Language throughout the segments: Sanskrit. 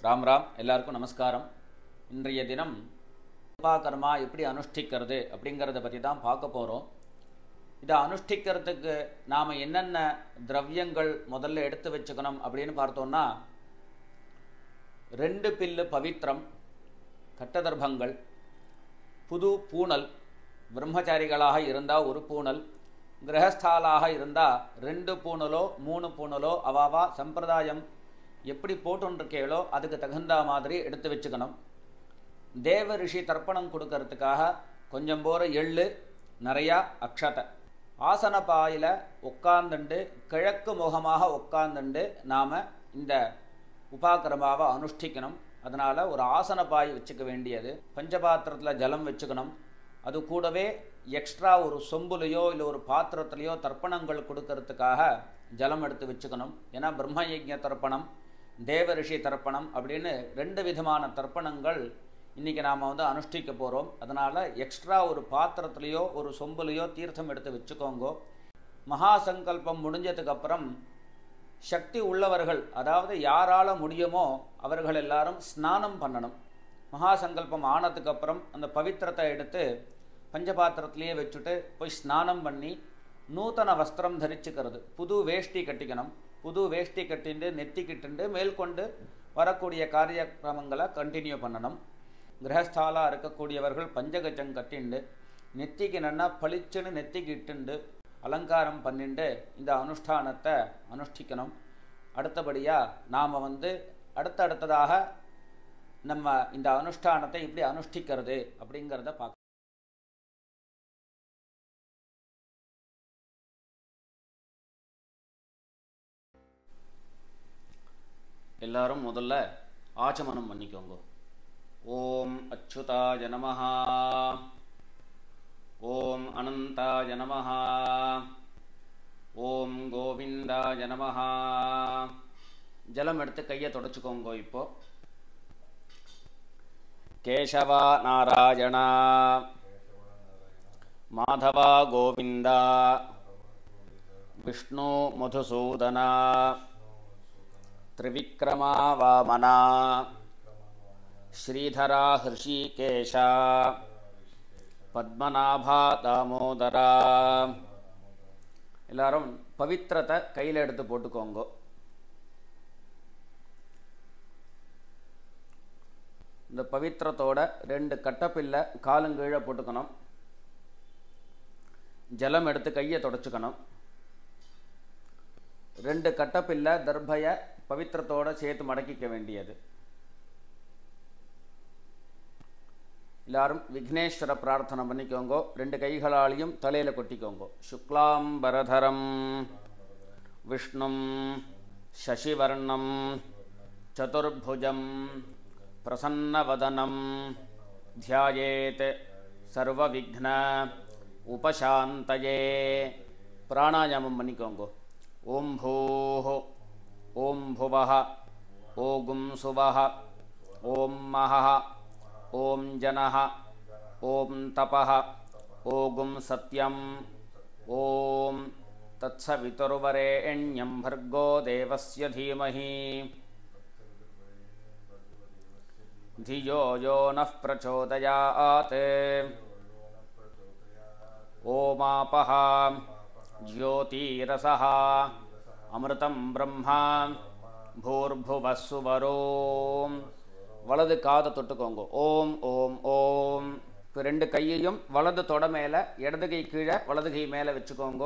ராம் ராம் எல்லாருக்கும் நமஸ்காரம். இன்றைய தினம் உபாகர்மா எப்படி அனுஷ்டிக்கிறது அப்படிங்கிறத பற்றி தான் பார்க்க போகிறோம். இதை அனுஷ்டிக்கிறதுக்கு நாம் என்னென்ன திரவியங்கள் முதல்ல எடுத்து வச்சுக்கணும் அப்படின்னு பார்த்தோம்னா, 2 பில்லு பவித்திரம், கட்டதர்பங்கள், புது பூணல், பிரம்மச்சாரிகளாக இருந்தால் 1 பூணல், கிரகஸ்தாலாக இருந்தால் 2 பூணலோ 3 பூணலோ அவாவா சம்பிரதாயம் எப்படி போட்டுருக்கேளோ அதுக்கு தகுந்த மாதிரி எடுத்து வச்சுக்கணும். தேவ ரிஷி தர்ப்பணம் கொடுக்கறதுக்காக கொஞ்சம் போகிற எள்ளு, நிறையா அக்ஷதை, ஆசன பாயில் உட்கார்ந்துண்டு கிழக்கு முகமாக உட்கார்ந்துண்டு நாம் இந்த உபாகர்மாவை அனுஷ்டிக்கணும். அதனால் ஒரு ஆசன பாய் வச்சுக்க வேண்டியது, பஞ்சபாத்திரத்தில் ஜலம் வச்சுக்கணும். அது கூடவே எக்ஸ்ட்ரா ஒரு சொம்புலையோ இல்லை ஒரு பாத்திரத்துலையோ தர்ப்பணங்கள் கொடுக்கறதுக்காக ஜலம் எடுத்து வச்சுக்கணும். ஏன்னா பிரம்மயஜ்ஞ தர்ப்பணம், தேவ ரிஷி தர்ப்பணம் அப்படின்னு 2 விதமான தர்ப்பணங்கள் இன்றைக்கி நாம் அனுஷ்டிக்க போகிறோம். அதனால் எக்ஸ்ட்ரா ஒரு பாத்திரத்துலையோ ஒரு சொம்புலையோ தீர்த்தம் எடுத்து வச்சுக்கோங்கோ. மகா சங்கல்பம் முடிஞ்சதுக்கப்புறம் சக்தி உள்ளவர்கள், அதாவது யாரால் முடியுமோ அவர்கள் எல்லாரும் ஸ்நானம் பண்ணணும். மகா சங்கல்பம் ஆனதுக்கப்புறம் அந்த பவித்திரத்தை எடுத்து பஞ்சபாத்திரத்திலேயே வச்சுட்டு போய் ஸ்நானம் பண்ணி நூத்தன வஸ்திரம் தரிச்சுக்கிறது, புது வேஷ்டி கட்டிக்கணும். புது வேஷ்டி கட்டிண்டு நெத்திக்கிட்டு மேற்கொண்டு வரக்கூடிய காரியக்கிரமங்களை கண்டினியூ பண்ணணும். கிரகஸ்தாலாக இருக்கக்கூடியவர்கள் பஞ்சகஜம் கட்டிண்டு நெத்திக்கு நல்லா பளிச்சுன்னு நெத்திக்கிட்டு அலங்காரம் பண்ணிண்டு இந்த அனுஷ்டானத்தை அனுஷ்டிக்கணும். அடுத்தபடியாக நாம் அடுத்ததாக நம்ம இந்த அனுஷ்டானத்தை இப்படி அனுஷ்டிக்கிறது அப்படிங்கிறத பார்க்க எல்லாரும் முதல்ல ஆச்சமனம் பண்ணிக்கோங்க. ஓம் அச்சுதாய நமஹ, ஓம் அனந்தாய நமஹ, ஓம் கோவிந்தாய நமஹ. ஜலம் எடுத்து கையை தொடச்சுக்கோங்க. இப்போ கேசவா நாராயணா, மாதவா கோவிந்தா, விஷ்ணு மதுசூதனா, திரிவிக்ரமா வாமனா, ஸ்ரீதரா ஹிருஷிகேஷா, பத்மநாபா தாமோதரா. எல்லாரும் பவித்திரத்தை கையில் எடுத்து போட்டுக்கோங்க. இந்த பவித்திரத்தோட 2 கட்டப்பில்லை காலுங்கீழே போட்டுக்கணும். ஜலம் எடுத்து கையை தொடச்சுக்கணும். 2 கட்டப்பில்லை தர்பையை பவித்திரத்தோடு சேர்த்து மடக்கிக்க வேண்டியது. எல்லாரும் விக்னேஸ்வர பிரார்த்தனை பண்ணிக்கோங்க. 2 கைகளாலையும் தலையில் கொட்டிக்கோங்க. சுக்லாம்பரதரம் விஷ்ணும் சசிவர்ணம் சதுர்புஜம் பிரசன்னவதனம் தியாயேத் சர்வவிக்ன உபசாந்தயே. பிராணாயாமம் பண்ணிக்கோங்க. ஓம் பூஹ, ஓம் புவஹ, ஓம் சுவஹ, ஓம் மஹஹ, ஓம் ஜனஹ, ஓம் தபஹ, ஓம் சத்யம், ஓம் தத்சவிதுர்வரேண்யம் பர்கோ தேவஸ்ய தீமஹி धियो यो नः प्रचोदयात्. ओमापः ज्योतिरसः अमृतं ब्रह्मा भूर्भुवः सुवरोम्. வலது காதை தொட்டுக்கோங்க. ஓம் ஓம் ஓம். இப்போ 2 கையையும் வலது தொட மேலே, இடது கை கீழே, வலது கை மேலே வச்சுக்கோங்க.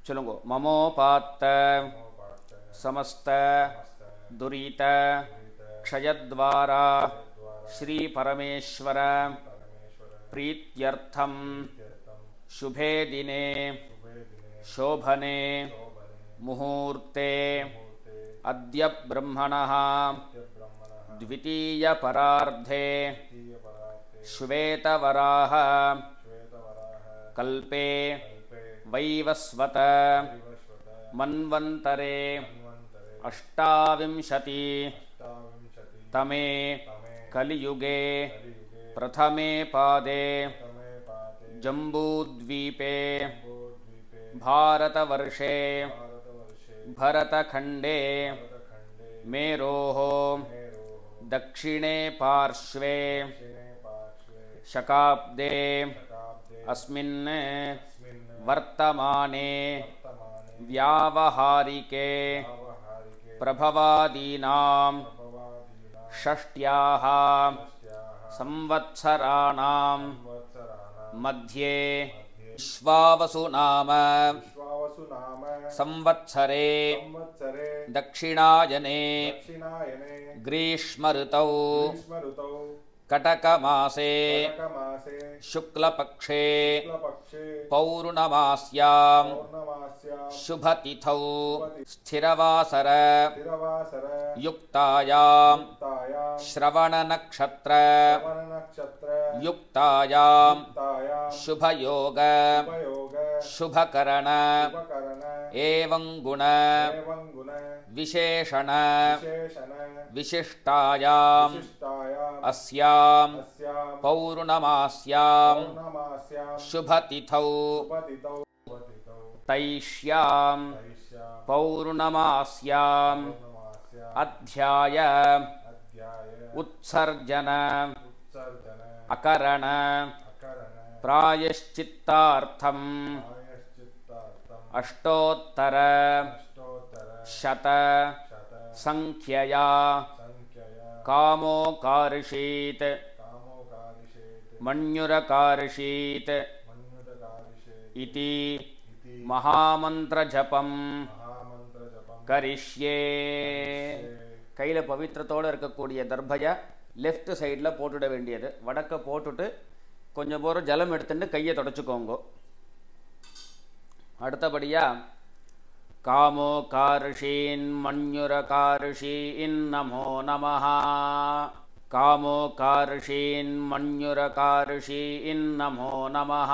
சொல்லுங்க. மமோபாத்த சமஸ்த துரித க்ஷயத்வாரா ஸ்ரீ பரமேஸ்வர பிரீத்யர்த்தம் शुभे दिने शोभने मुहूर्ते अद्य ब्रह्मणः द्वितीय परार्धे श्वेतवराह कल्पे वैवस्वत मन्वन्तरे 28 तमे कलियुगे प्रथमे पादे जम्बूद्वीपे भारतवर्षे भरतखंडे मेरोः दक्षिणे पार्श्वे शकाब्दे अस्मिन् वर्तमाने व्यावहारिके प्रभवादीनां षष्ट्याः संवत्सराणां मध्ये विश्वावसु नाम संवत्सरे दक्षिणायने ग्रीष्म ऋतौ कटकमासे शुक्लपक्षे पौर्णमास्यां शुभतिथौ स्थिरवासर युक्तायां श्रवणनक्षत्र युक्तायां शुभयोग शुभकरण एवं गुण विशेषण विशिष्टायां अस्यां पौर्णमास्यां शुभतिथौ तैष्यां पौर्णमास्यां अध्याय उत्सर्जन अकरण प्रायश्चित्तार्थं अष्टोत्तर शत संख्यया कामोकार्षीत् मन्युरकार्षीत् इति महामंत्रजपं करिष्ये கையில பவித்திரத்தோடு இருக்கக்கூடிய தர்பையை லெஃப்ட் சைடில் போட்டுட வேண்டியது. வடக்க போட்டுட்டு கொஞ்சம் போகிற ஜலம் எடுத்துட்டு கையை தொடச்சிக்கோங்க. அடுத்தபடியாக காமோகார்ஷீன் மன்யுரகார்ஷீன் நமோ நமஹ காமோகார்ஷீன் மன்யுரகார்ஷீன் நமோ நமஹ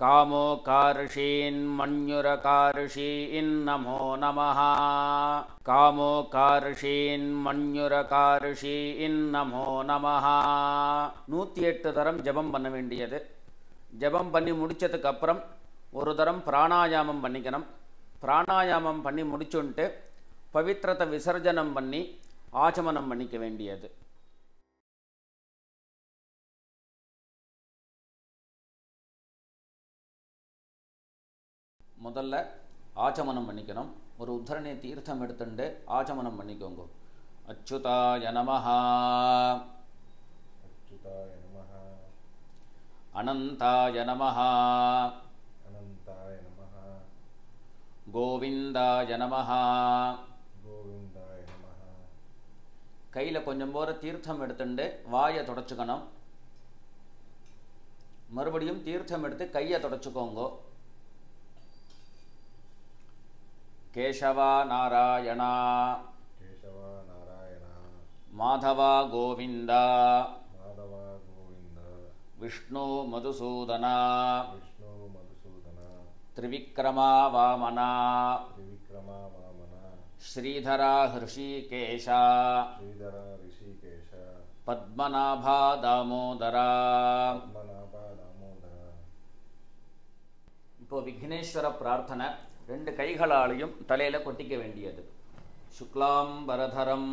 காமோகார்ஷீன் மன்யுரகார்ஷீன் நமோ நமஹ காமோகார்ஷீன் மன்யுரகார்ஷீன் நமோ நமஹ 108 தரம் ஜபம் பண்ண வேண்டியது. ஜபம் பண்ணி முடிச்சதுக்கு அப்புறம் ஒரு தரம் பிராணாயாமம் பண்ணிக்கணும். பிராணாயாமம் பண்ணி முடிச்சுட்டு பவித்திரத்தை விசர்ஜனம் பண்ணி ஆச்சமனம் பண்ணிக்க வேண்டியது. முதல்ல ஆச்சமனம் பண்ணிக்கணும். ஒரு உத்தரணி தீர்த்தம் எடுத்துட்டு ஆச்சமனம் பண்ணிக்கோங்க. அச்சுதாய நமஹ அனந்தாய நமஹ கோவிந்தாய நமஹ கையில் கொஞ்சம் போகிற தீர்த்தம் எடுத்துட்டு வாயை தொடச்சிக்கணும். மறுபடியும் தீர்த்தம் எடுத்து கையை தொடச்சிக்கோங்க. கேசவா நாராயணா மாதவா கோவிந்தா விஷ்ணு மதுசூதனா त्रिविक्रमा वामना श्रीधरा हृषिकेशा पद्मनाभा दामोदरा. இப்போ விக்னேஸ்வர பிரார்த்தனை 2 கைகளாலையும் தலையில கொட்டிக்க வேண்டியது. शुक्लांबरधरं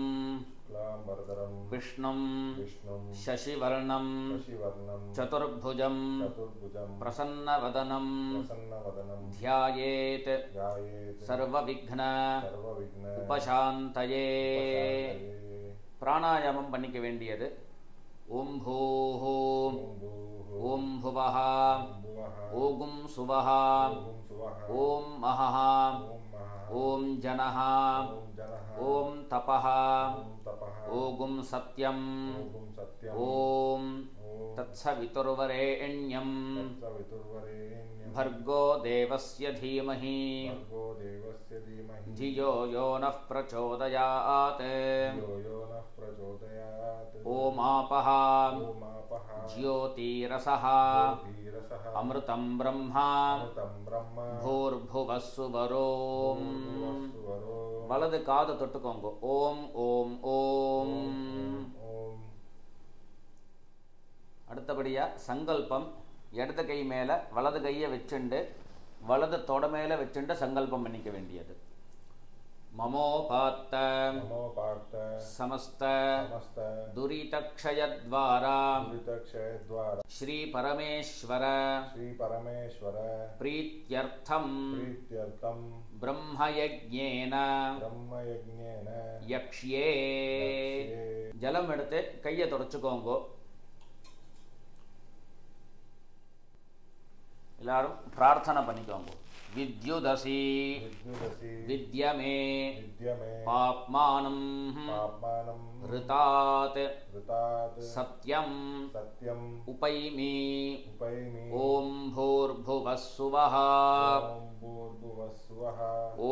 विष्णुं शशिवर्णं चतुर्भुजं प्रसन्नवदनं ध्यायेत् सर्वविघ्न उपशान्तये. प्राणायामம் பண்ணிக்க வேண்டியது. ஓம் பூஹ ஓம் புவஹ ஓம் சுவஹ ஓம் மஹஹ ஓம் ஜனஹ ஓம் தபஹ ஓம் சத்யம் ஓம் தத்சவிதுர்வரேண்யம் भर्गो देवस्य धीमहि धियो यो नः प्रचोदयात् ओमापः ज्योतिरसः अमृतं ब्रह्मा भूर्भुवः सुवरों. वलது காது தொட்டுக்கோங்க. ஓம் ஓம் ஓம். அடுத்தபடியா சங்கல்பம். இடது கை மேலே வலது கையை வச்சுண்டு வலது தொட மேலே வச்சுண்டு சங்கல்பம் பண்ணிக்க வேண்டியது. ममोपात्त समस्त दुरितक्षयद्वारा श्री परमेश्वर प्रीत्यर्थं ब्रह्मयज्ञेन यक्ष्ये जलम எடுத்து கையை தொடச்சுக்கோங்க எல்லாரும் பிரார்த்தனை பண்ணிக்கோங்க विद्युदसि विद्यमे पाप्मानं ऋतात् सत्यं उपैमि ॐ भूर्भुवः स्वः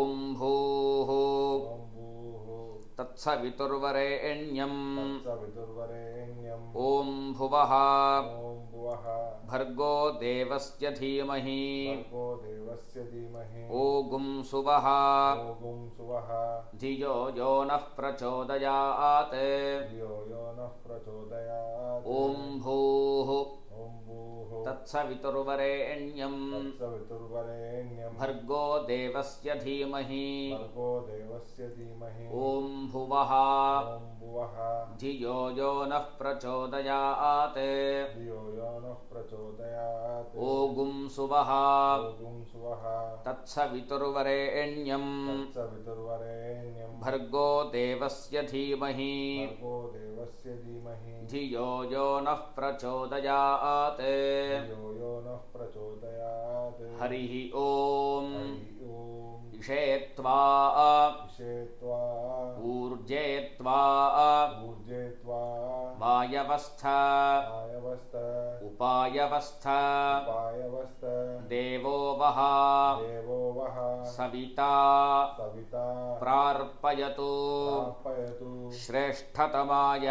ॐ भूः तत्सवितुर्वरेण्यं ॐ भुवः भर्गो देवस्य धीमहि ओगुं सुवः धियो यो नः प्रचोदयात् ॐ भूः तत्सवितुर्वरेण्यं भर्गो देवस्य धीमहि ॐ भुवः धियो यो नः प्रचोदयात् ओगुं सुवः तत्सवितुर्वरेण्यं भर्गो देवस्य धीमहि धियो यो नः प्रचोदयात् हरिः ॐ इषेत्वा ऊर्जेत्वा वायवस्थ उपायवस्थ देवो वः सविता प्रार्पयतु श्रेष्ठतमाय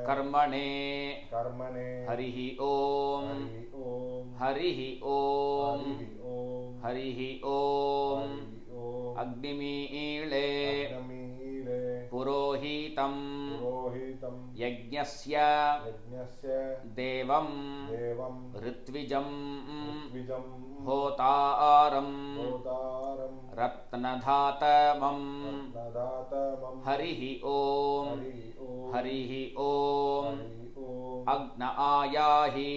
कर्मणे हरिः ॐ हरिः ॐ हरिः ॐ अग्निमीळे पुरोहितं यज्ञस्य देवं ऋत्विजं होतारं रत्नधातमं हरिः ॐ हरिः ॐ अग्न आयाहि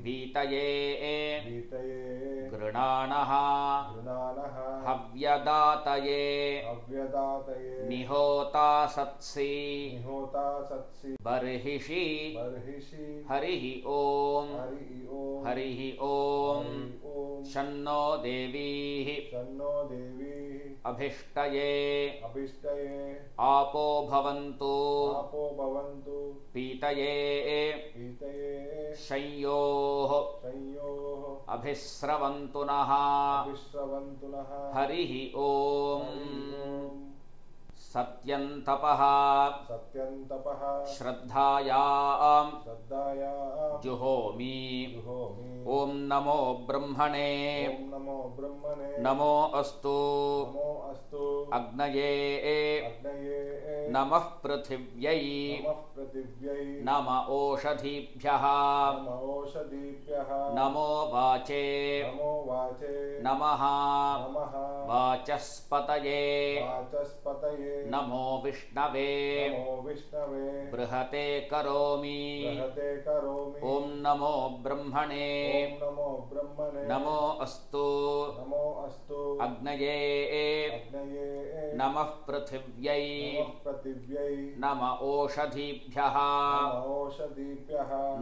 वीतये गृणाणः हव्यदातये निहोता सत्सि बर्हिषि हरिः ॐ हरिः ॐ शन्नो देवीः अभिष्टये आपो भवन्तु पीतये शय्योः अभिस्रवन्तु नः हरिः ॐ सत्यन्तपः श्रद्धायां जुहोमि ॐ नमो ब्रह्मणे नमो अस्तु अग्नये नमः पृथिव्यै नम ओषधीभ्यः नमो वाचे नमः वाचस्पतये नमो विष्णवे बृहते करोमि ॐ नमो ब्रह्मणे नमो अस्तु अग्नये नमः पृथिव्यै नम ओषधीभ्यः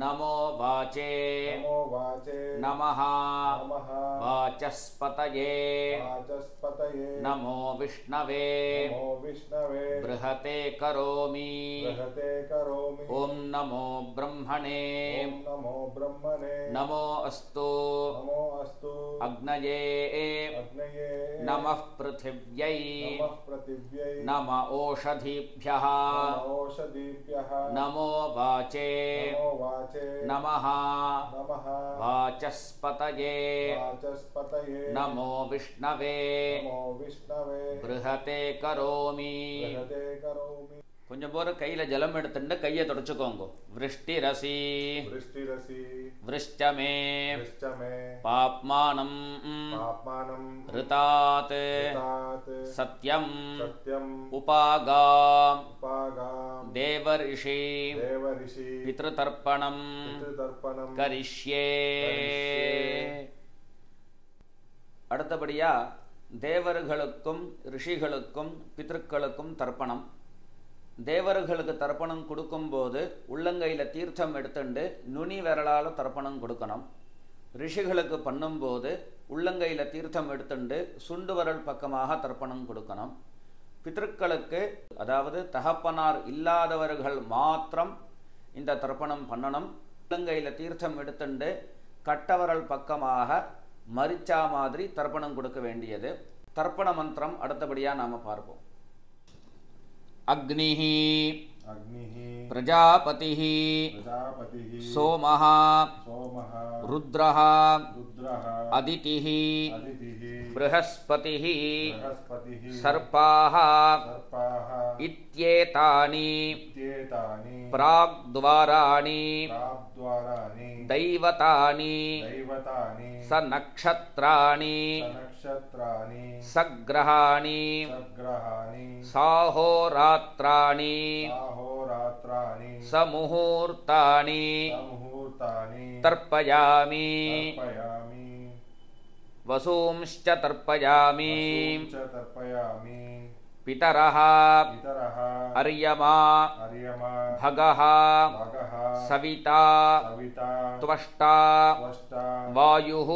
नमो वाचे नमः वाचस्पतये नमो विष्णवे बृहते करोमि ॐ नमो ब्रह्मणे नमो अस्तु अग्नये नमः पृथिव्यै नम ओषधीभ्यः नमो वाचे नमः वाचस्पतये नमो विष्णवे बृहते करोमि கொஞ்சம் போற கையில ஜலம் எடுத்துட்டு கையை தொடச்சுக்கோங்க. விருஷ்டிரசி वृष्टिरसि விருஷ்டமே वृष्टमे பாப்மானம் पाप्मानं ரிதாத் ऋतात् சத்யம் सत्यं உபாகாம் उपागां தேவரிஷி देवऋषि பித்ருதர்ப்பணம் पितृतर्पणं கரிஷ்யே. கரிஷ்யே. அடுத்தபடியா தேவர்களுக்கும் ரிஷிகளுக்கும் பித்ருக்களுக்கும் தர்ப்பணம். தேவர்களுக்கு தர்ப்பணம் கொடுக்கும்போது உள்ளங்கையில் தீர்த்தம் எடுத்துண்டு நுனி விரலால் தர்ப்பணம் கொடுக்கணும். ரிஷிகளுக்கு பண்ணும்போது உள்ளங்கையில் தீர்த்தம் எடுத்துண்டு சுண்டு விரல் பக்கமாக தர்ப்பணம் கொடுக்கணும். பித்ருக்களுக்கு அதாவது தகப்பனார் இல்லாதவர்கள் மாத்திரம் இந்த தர்ப்பணம் பண்ணணும். உள்ளங்கையில் தீர்த்தம் எடுத்துண்டு கட்டவரல் பக்கமாக மரிச்சா மாதிரி தர்ப்பணம் கொடுக்க வேண்டியது. தர்ப்பண மந்திரம் அடுத்தபடியாக நாம் பார்ப்போம். அக்னிஹ अग्निः பிரஜாபதிஹ प्रजापतिः சோமஹ सोमः ருத்ரஹ रुद्रः அதிதிஹ अदितिः ப்ரஹஸ்பதிஹ बृहस्पतिः சர்ப்பாஹ सर्पाः இத்யேதானி इत्येतानि பிராக்த்வாராணி प्राप्द्वाराणि दैवतानि दैवतानि सनक्षत्राणि सनक्षत्राणि सग्रहाणि सग्रहाणि साहोरात्राणि साहोरात्राणि समुहूर्तानि मुहूर्तानि तर्पयामि तर्पयामि वसूंश्च तर्पयामि वसूं च तर्पयामि पितरः पितरः अर्यमा अर्यमा भगः भगः सविता सविता त्वष्टा त्वष्टा वायुः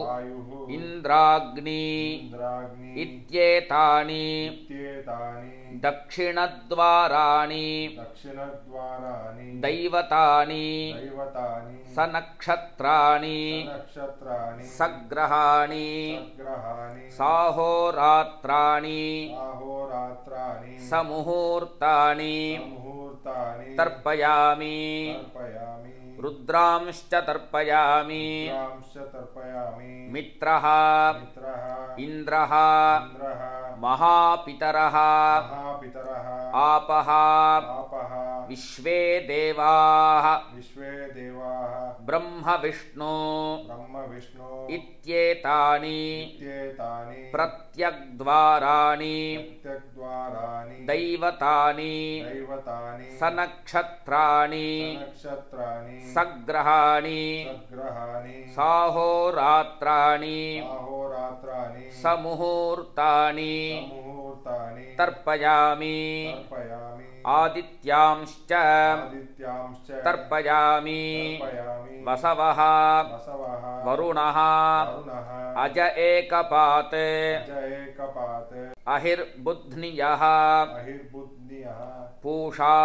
वायुः इन्द्राग्नि इन्द्राग्नि इत्येतानि इत्येतानि दक्षिणद्वाराणि दक्षिणद्वाराणि दैवतानि दैवतानि सनक्षत्राणि नक्षत्राणि सग्रहाणि सग्रहाणि साहोरात्राणि साहोरात्राणि समुहूर्तानि मुहूर्तानि तर्पयामि तर्पयामि रुद्रांश्च तर्पयामि रुद्रांश्च तर्पयामि मित्रः मित्रः इन्द्रः इन्द्रः महापितरः महापितरः आपः आपः विश्वे देवाः विश्वे देवाः ब्रह्म विष्णु ब्रह्म विष्णु इत्येतानि इत्येतानि प्रत्यग्द्वाराणि प्रत्यग्द्वाराणि दैवतानि दैवतानि सनक्षत्राणि नक्षत्राणि सग्रहाणि सग्रहाणि साहोरात्राणि अहोरात्राणि समुहूर्तानि मुहूर्तानि तर्पयामि तर्पयामि आदित्यांश्च आदित्यांश्च तर्पयामि तर्पयामि वसवः वसवः वरुणः वरुणः अज एकपात् अज एकपात् अहिर्बुध्नियः अहिर्बुध्नियः पूषा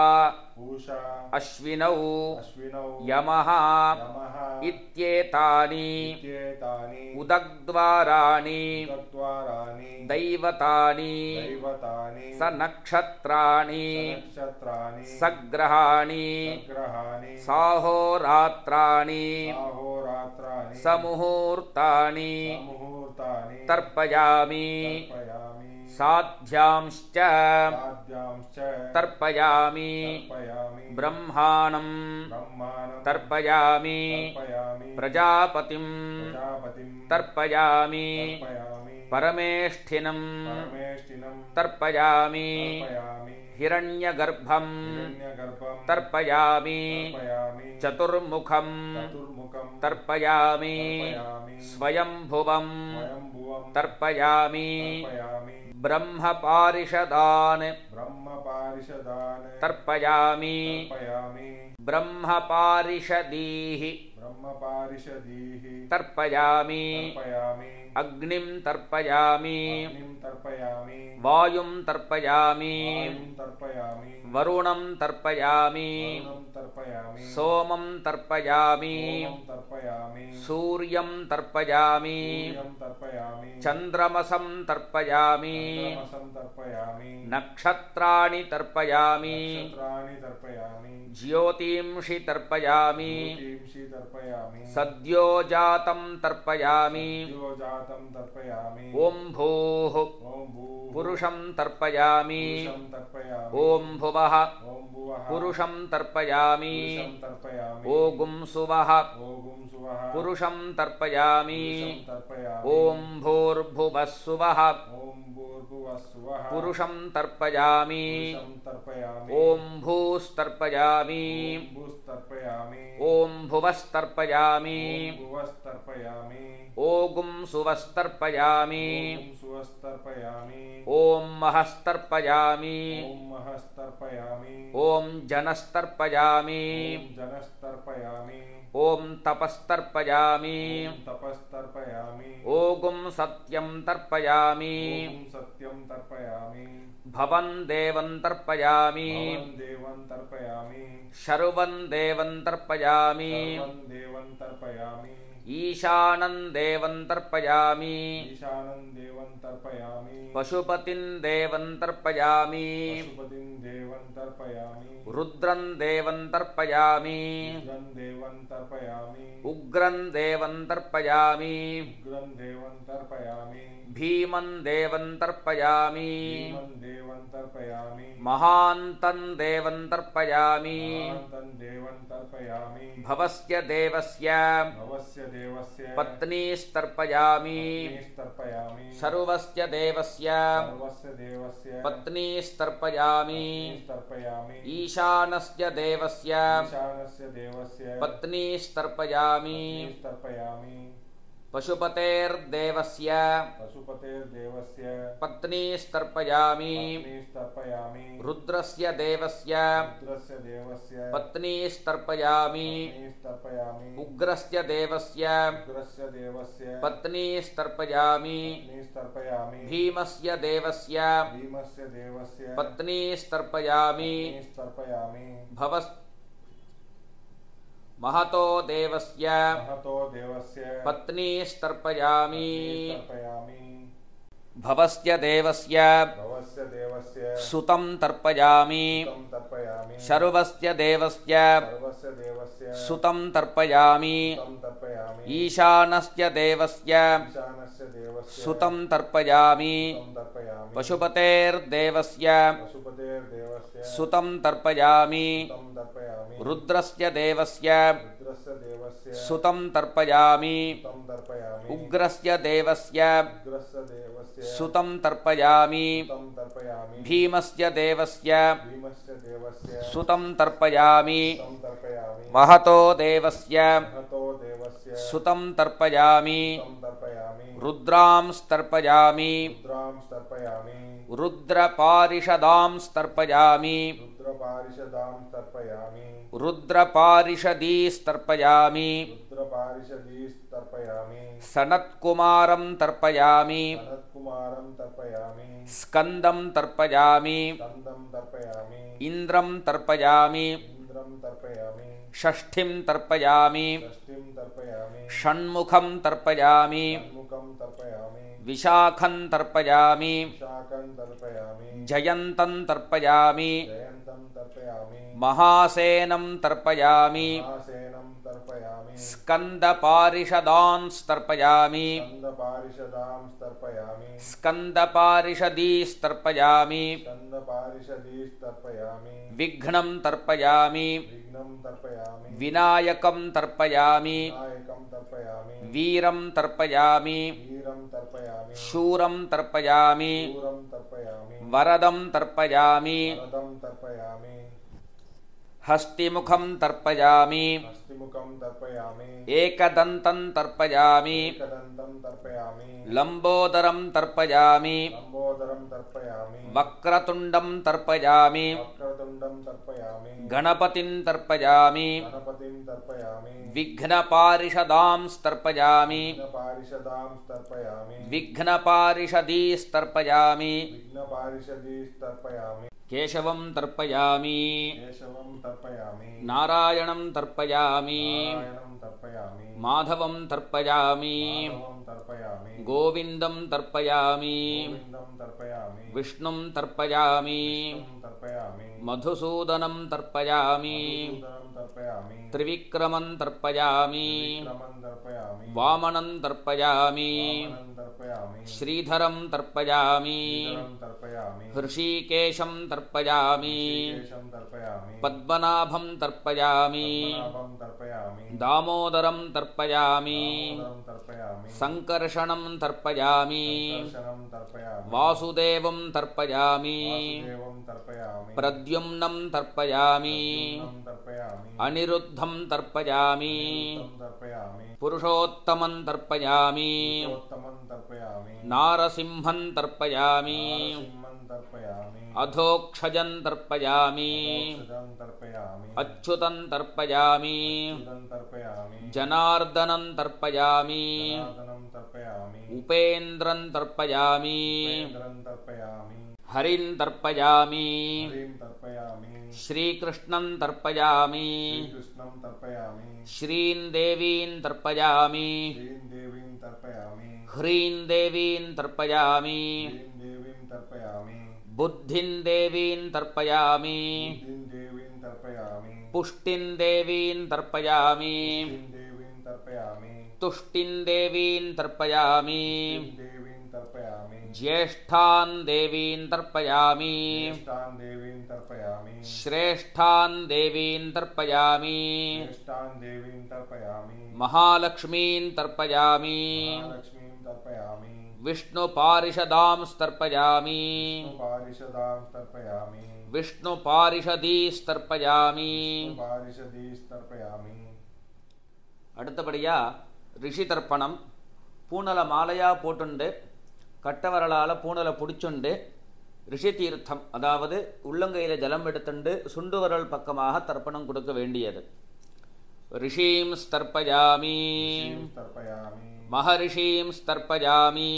पूषा अश्विनौ अश्विनौ यमः यमः इत्येतानि इत्येतानि उदग्द्वाराणि उदग्द्वाराणि दैवतानि दैवतानि सनक्षत्राणि नक्षत्राणि सग्रहाणि सग्रहाणि साहोरात्राणि साहोरात्राणि समुहूर्तानि मुहूर्तानि तर्पयामि तर्पयामि साध्यांश्च साध्यांश्च तर्पयामि तर्पयामि ब्रह्माणं ब्रह्माणं तर्पयामि तर्पयामि प्रजापतिं प्रजापतिं तर्पयामि तर्पयामि परमेष्ठिनं परमेष्ठिनं तर्पयामि तर्पयामि हिरण्यगर्भं हिरण्यगर्भं तर्पयामि तर्पयामि चतुर्मुखं चतुर्मुखं तर्पयामि तर्पयामि स्वयंभुवं स्वयंभुवं तर्पयामि तर्पयामि ब्रह्मपारिषदान् ब्रह्मपारिषदान् तर्पयामि तर्पयामि ब्रह्मपारिषदीः ब्रह्मपारिषदीः तर्पयामि तर्पयामि अग्निं तर्पयामि अग्निं तर्पयामि वायुं तर्पयामि वायुं तर्पयामि वरुणं तर्पयामि वरुणं तर्पयामि सोमं तर्पयामि सोमं तर्पयामि सूर्यं तर्पयामि सूर्यं तर्पयामि चन्द्रमसं तर्पयामि चन्द्रमसं तर्पयामि नक्षत्राणि तर्पयामि नक्षत्राणि तर्पयामि ज्योतिंषि तर्पयामि ज्योतिंषि तर्पयामि सद्यो जातं तर्पयामि सद्योजातं तर्पयामि ॐ भूः ॐ भूः पुरुषं तर्पयामि पुरुषं तर्पयामि ॐ भुवः भुवः ओम भुवः पुरुषं तर्पयामि पुरुषं तर्पयामि ओगुं सुवः ओगुं सुवः पुरुषं तर्पयामि पुरुषं तर्पयामि ॐ भूर्भुवः सुवः ओम भूर्भुवः सुवः पुरुषं तर्पयामि पुरुषं तर्पयामि ॐ भूस्तर्पयामि ओम भूस्तर्पयामि ॐ भुवस्तर्पयामि ओम भुवस्तर्पयामि ओगुं सुवस्तर्पयामि ओम सुवस्तर्पयामि ॐ महस्तर्पयामि ओम महस्तर्पयामि ॐ जनस्तर्पयामि ओम जनस्तर्पयामि ॐ तपस्तर्पयामि ओम तपस्तर्पयामि ओगुं सत्यं तर्पयामि ओम सत्यं तर्पयामि भवं देवं तर्पयामि भवं देवं तर्पयामि शर्वं देवं तर्पयामि सर्वं देवं तर्पयामि ईशानं देवं तर्पयामि ईशानं देवं तर्पयामि पशुपतिं देवं तर्पयामि पशुपतिं देवं तर्पयामि रुद्रं देवं तर्पयामि रुद्रं देवं तर्पयामि उग्रं देवं तर्पयामि उग्रं देवं तर्पयामि भीमं देवं तर्पयामि भीमं देवं तर्पयामि महान्तं देवं तर्पयामि महान्तं देवं तर्पयामि भवस्य देवस्य भवस्य देवस्य पत्नीस्तर्पयामि पत्नीस्तर्पयामि सर्वस्य देवस्य सर्वस्य देवस्य पत्नीस्तर्पयामि पत्नीस्तर्पयामि ईशानस्य देवस्य ईशानस्य देवस्य पत्नीस्तर्पयामि पत्नीस्तर्पयामि पशुपतेर्देवस्य पशुपतेर्देवस्य पत्नीस्तर्पयामि पत्नीस्तर्पयामि रुद्रस्य देवस्य रुद्रस्य देवस्य पत्नीस्तर्पयामि पत्नीस्तर्पयामि उग्रस्य देवस्य उग्रस्य देवस्य पत्नीस्तर्पयामि पत्नीस्तर्पयामि भीमस्य देवस्य भीमस्य देवस्य पत्नीस्तर्पयामि पत्नीस्तर्पयामि भवस् महतो देवस्य महतो देवस्य पत्नीस्तर्पयामि पत्नीस्तर्पयामि भवस्य देवस्य भवस्य देवस्य सुतं तर्पयामि सुतं तर्पयामि शर्वस्य देवस्य सर्वस्य देवस्य सुतं तर्पयामि सुतं तर्पयामि ईशानस्य देवस्य ईशानस्य देवस्य सुतं तर्पयामि सुतं तर्पयामि पशुपतेर्देवस्य पशुपतेर्देवस्य सुतं तर्पयामि सुतं तर्पयामि रुद्रस्य देवस्य रुद्रस्य देवस्य सुतं तर्पयामि सुतं तर्पयामि उग्रस्य देवस्य उग्रस्य देवस्य सुतं तर्पयामि सुतं तर्पयामि भीमस्य देवस्य भीमस्य देवस्य सुतं तर्पयामि सुतं तर्पयामि महतो देवस्य महतो देवस्य सुतं तर्पयामि सुतं तर्पयामि रुद्रांस्तर्पयामि रुद्रांस्तर्पयामि रुद्रपारिषदांस्तर्पयामि रुद्रपारिषदांस्तर्पयामि रुद्रपारिषदीस्तर्पयामि रुद्रपारिषदीस्तर्पयामि सनत्कुमारं तर्पयामि सनत्कुमारं तर्पयामि स्कन्दं तर्पयामि स्कन्दं तर्पयामि इन्द्रं तर्पयामि इन्द्रं तर्पयामि षष्ठीं तर्पयामि षष्ठीं तर्पयामि षण्मुखं तर्पयामि षण्मुखं तर्पयामि विशाखं तर्पयामि विशाखं तर्पयामि जयन्तं तर्पयामि जयन्तं तर्पयामि महासेनं तर्पयामि महासेनं तर्पयामि स्कन्दपारिषदांस्तर्पयामि स्कन्दपारिषदांस्तर्पयामि स्कन्दपारिषदीस्तर्पयामि स्कन्दपारिषदीस्तर्पयामि विघ्नं तर्पयामि विघ्नं तर्पयामि विनायकं तर्पयामि विनायकं तर्पयामि वीरं तर्पयामि वीरं तर्पयामि शूरं तर्पयामि शूरं तर्पयामि वरदं तर्पयामि वरदं तर्पयामि हस्तिमुखं तर्पयामि हस्तिमुखं तर्पयामि एकदन्तं तर्पयामि एकदन्तं तर्पयामि लम्बोदरं तर्पयामि लम्बोदरं तर्पयामि वक्रतुण्डं तर्पयामि वक्रतुण्डं तर्पयामि गणपतिं तर्पयामि गणपतिं तर्पयामि विघ्नपारिषदांस्तर्पयामि विघ्नपारिषदांस्तर्पयामि विघ्नपारिषदीस्तर्पयामि विघ्नपारिषदीस्तर्पयामि केशवं तर्पयामि केशवं तर्पयामि नारायणं तर्पयामि नारायणं तर्पयामि माधवं तर्पयामि माधवं तर्पयामि गोविन्दं तर्पयामि गोविन्दं तर्पयामि विष्णुं तर्पयामि विष्णुं तर्पयामि मधुसूदनं तर्पयामि मधुसूदनं तर्पयामि त्रिविक्रमं तर्पयामि विक्रमं तर्पयामि वामनं तर्पयामि वामनं तर्पयामि श्रीधरं तर्पयामि श्रीधरं तर्पयामि हृषीकेशं तर्पयामि ऋषिकेशं तर्पयामि पद्मनाभं तर्पयामि पद्मनाभं तर्पयामि दामोदरं तर्पयामि दामोदरं तर्पयामि संकर्षणं तर्पयामि संकर्षणं तर्पयामि वासुदेवं तर्पयामि वासुदेवं तर्पयामि प्रद्युम्नं तर्पयामि प्रद्युम्नं तर्पयामि अनिरुद्धं तर्पयामि अनिरुद्धं तर्पयामि पुरुषोत्तमं तर्पयामि पुरुषोत्तमं तर्पयामि नारसिंहं तर्पयामि नारसिंहं तर्पयामि अधोक्षजं तर्पयामि अधोक्षजं तर्पयामि अच्युतं तर्पयामि अच्युतं तर्पयामि जनार्दनं तर्पयामि जनार्दनं तर्पयामि उपेन्द्रं तर्पयामि उपेन्द्रं तर्पयामि हरिं तर्पयामि हरिं तर्पयामि श्रीकृष्णं तर्पयामि श्रीकृष्णं तर्पयामि श्रीं देवीं तर्पयामि श्रीं देवीं तर्पयामि ह्रीं देवीं तर्पयामि श्रीं देवीं तर्पयामि बुद्धिं देवीं तर्पयामि बुद्धिं देवीं तर्पयामि पुष्टिं देवीं तर्पयामि पुष्टिं देवीं तर्पयामि तुष्टिं देवीं तर्पयामि पुष्टिं देवीं तर्पयामि ज्येष्ठां देवीं तर्पयामि ज्येष्ठां देवीं तर्पयामि श्रेष्ठां देवीं तर्पयामि श्रेष्ठां देवीं तर्पयामि महालक्ष्मीं तर्पयामि महालक्ष्मीं तर्पयामि विष्णुपारिषदां तर्पयामि पारिषदां तर्पयामि विष्णुपारिषदीस्तर्पयामि पारिषदीस्तर्पयामि அடுத்தபடியா ரிஷி தர்ப்பணம் பூனலை மாலையாக போட்டுண்டு கட்டவரலால் பூனலை பிடிச்சுண்டு ரிஷி தீர்த்தம் அதாவது உள்ளங்கையில் ஜலம் எடுத்துண்டு சுண்டுவரல் பக்கமாக தர்ப்பணம் கொடுக்க வேண்டியது ரிஷீம் ஸ்தர்ப்பயாமி மகரிஷீம் ஸ்தர்ப்பயாமி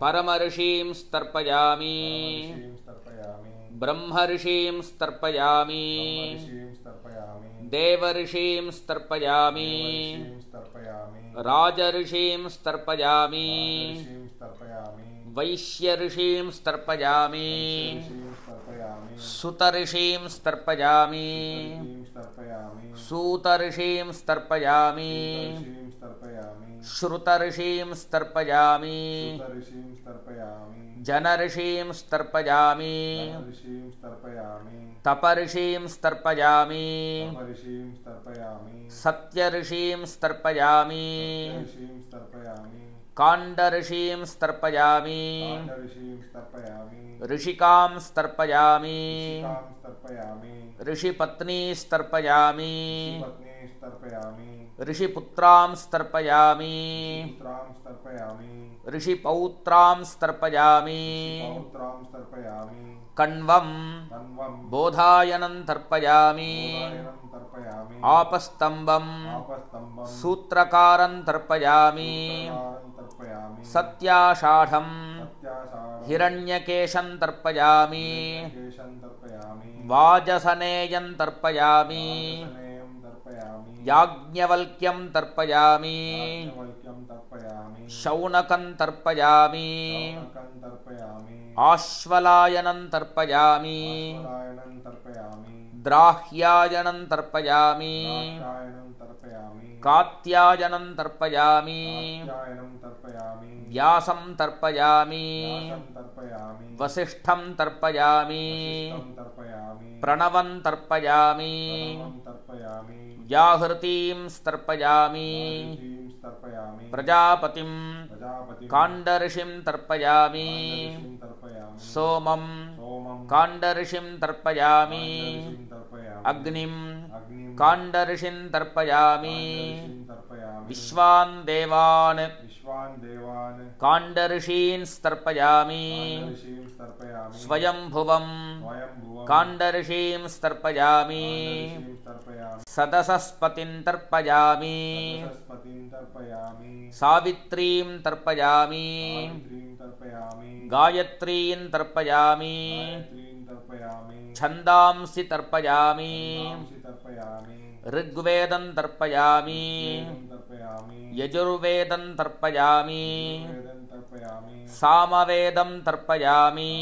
பரமரிஷீம் ஸ்தர்ப்பயாமி ब्रह्मऋषीं स्तर्पयामि देवऋषीं स्तर्पयामि राजऋषीं स्तर्पयामि वैश्यऋषीं स्तर्पयामि सुतऋषीं स्तर्पयामि सूतऋषीं स्तर्पयामि श्रुतऋषीं स्तर्पयामि जनऋषीं स्तर्पयामि तपऋषीं स्तर्पयामि सत्यऋषीं स्तर्पयामि काण्डऋषीं स्तर्पयामि ऋषिकां स्तर्पयामि ऋषिपत्नी स्तर्पयामि ऋषिपुत्रां स्तर्पयामि ऋषिपौत्रां स्तर्पयामि कण्वं बोधायनं तर्पयामि आपस्तम्भं सूत्रकारं तर्पयामि सत्याषाढं हिरण्यकेशं तर्पयामि वाजसनेयं तर्पयामि याज्ञवल्क्यं तर्पयामि शौनकं तर्पयामि आश्वलायनं तर्पयामि द्राह्यायनं तर्पयामि कात्यायनं तर्पयामि व्यासं तर्पयामि वसिष्ठं तर्पयामि प्रणवं तर्पयामि व्याहृतिं स्तर्पयामि प्रजापतिं काण्डऋषिं तर्पयामि सोमं काण्डऋषिं तर्पयामि अग्निं काण्डऋषिं तर्पयामि विश्वान् देवान् काण्डऋषीन् स्तर्पयामि स्वयंभुवं काण्डऋषीं स्तर्पयामि सदसस्पतिं तर्पयामि सावित्रीं तर्पयामि गायत्रीं तर्पयामि छन्दांसि तर्पयामि ऋग्वेदं तर्पयामि यजुर्वेदं तर्पयामि सामवेदं तर्पयामि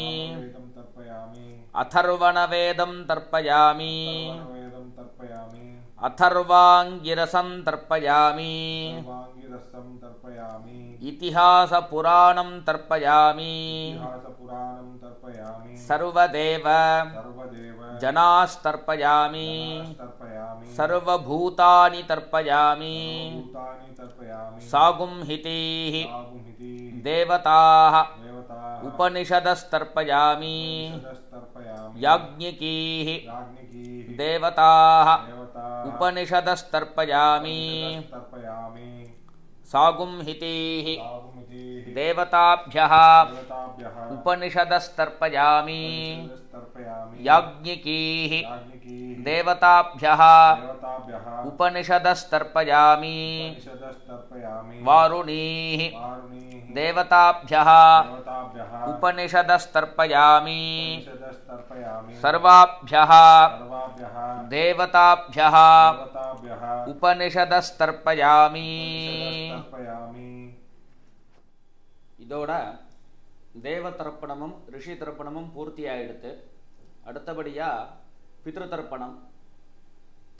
अथर्वणवेदं तर्पयामि तर्पयामि अथर्वाङ्गिरसं तर्पयामि सर्वाङ्गिरसं तर्पयामि इतिहासपुराणं तर्पयामि इतिहासपुराणं तर्पयामि सर्वदेव सर्वदेव जनास्तर्पयामि तर्पयामि सर्वभूतानि तर्पयामि भूतानि तर्पयामि सागुंहितीः सागुंहितीः देवताः देवताः उपनिषदस्तर्पयामि तर्पयामि याज्ञिकीः याज्ञिकीः देवताः देवताः उपनिषदस्तर्पयामि तर्पयामि सागुंहितीः सागुंहितीः देवताभ्यः देवताभ्यः उपनिषदस्तर्पयामि तर्पयामि याज्ञिकीः याज्ञिकीः देवताभ्यः देवताभ्यः उपनिषदस्तर्पयामि उपनिषदस्तर्पयामि वारुणीः वारुणीः देवताभ्यः देवताभ्यः उपनिषदस्तर्पयामि उपनिषदस्तर्पयामि सर्वाभ्यः सर्वाभ्यः देवताभ्यः देवताभ्यः उपनिषदस्तर्पयामि तर्पयामि இதோட தேவ தர்ப்பணமும் ரிஷி தர்ப்பணமும் பூர்த்தி ஆயிடுத்து. அடுத்தபடியாக பித்ரு தர்ப்பணம்,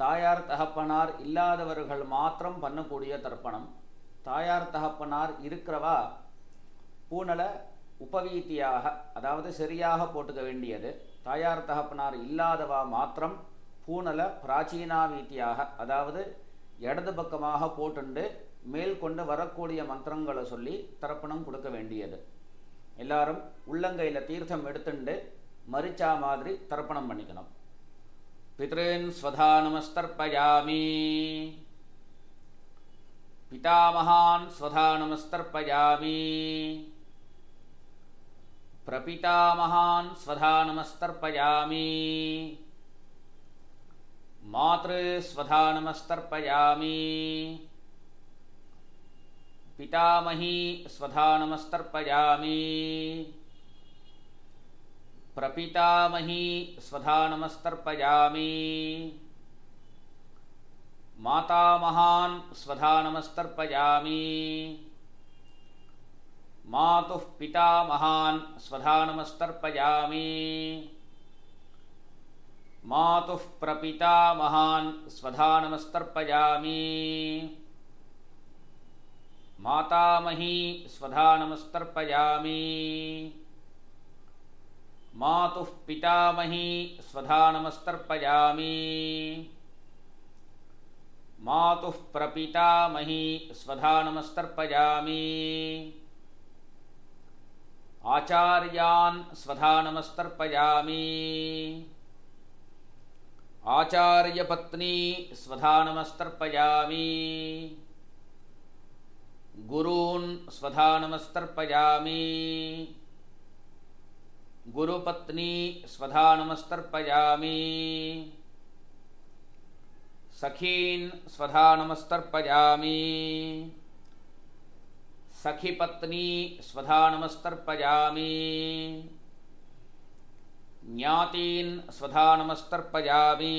தாயார் தகப்பனார் இல்லாதவர்கள் மாத்திரம் பண்ணக்கூடிய தர்ப்பணம். தாயார் தகப்பனார் இருக்கிறவா பூனலை உபவீத்தியாக, அதாவது சரியாக போட்டுக்க வேண்டியது. தாயார் தகப்பனார் இல்லாதவா மாத்திரம் பூனலை பிராச்சீனா வீத்தியாக, அதாவது இடது பக்கமாக போட்டுண்டு மேல் கொண்டு வரக்கூடிய மந்திரங்களை சொல்லி தர்ப்பணம் கொடுக்க வேண்டியது. எல்லாரும் உள்ளங்கையில் தீர்த்தம் எடுத்துண்டு மரிச்சா மாதிரி தர்ப்பணம் பண்ணிக்கணும். பித்ருன் ஸ்வதானமஸ்தர்ப்பயாமி பிதாமகான் ஸ்வதானமஸ்தர்ப்பயாமி பிரபிதாமகான் ஸ்வதானமஸ்தர்ப்பயாமி மாத்ரு ஸ்வதானமஸ்தர்ப்பயாமி पितामही स्वधानमस्तर्पयामि प्रपितामही स्वधानमस्तर्पयामि मातामहान् स्वधानमस्तर्पयामि मातुः पितामहान् स्वधानमस्तर्पयामि मातुः प्रपितामहान् स्वधानमस्तर्पयामि मातामही स्वधानमस्तर्पयामि मातुः पितामही स्वधानमस्तर्पयामि मातुः प्रपितामही स्वधानमस्तर्पयामि आचार्यान् स्वधानमस्तर्पयामि आचार्यपत्नी स्वधानमस्तर्पयामि गुरून् स्वधानमस्तर्पयामि गुरुपत्नी स्वधानमस्तर्पयामि सखीन् स्वधानमस्तर्पयामि सखीपत्नी स्वधानमस्तर्पयामि ज्ञातीन् स्वधानमस्तर्पयामि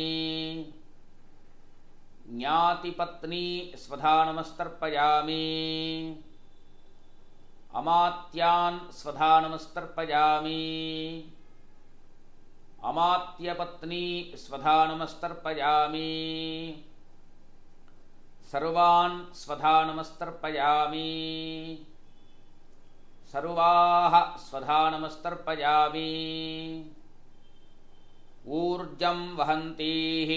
ज्ञातिपत्नी स्वधानमस्तर्पयामि अमात्यान् स्वधानमस्तर्पयामि अमात्यपत्नी स्वधानमस्तर्पयामि सर्वान् स्वधानमस्तर्पयामि सर्वाः स्वधानमस्तर्पयामि ऊर्जं वहन्तीः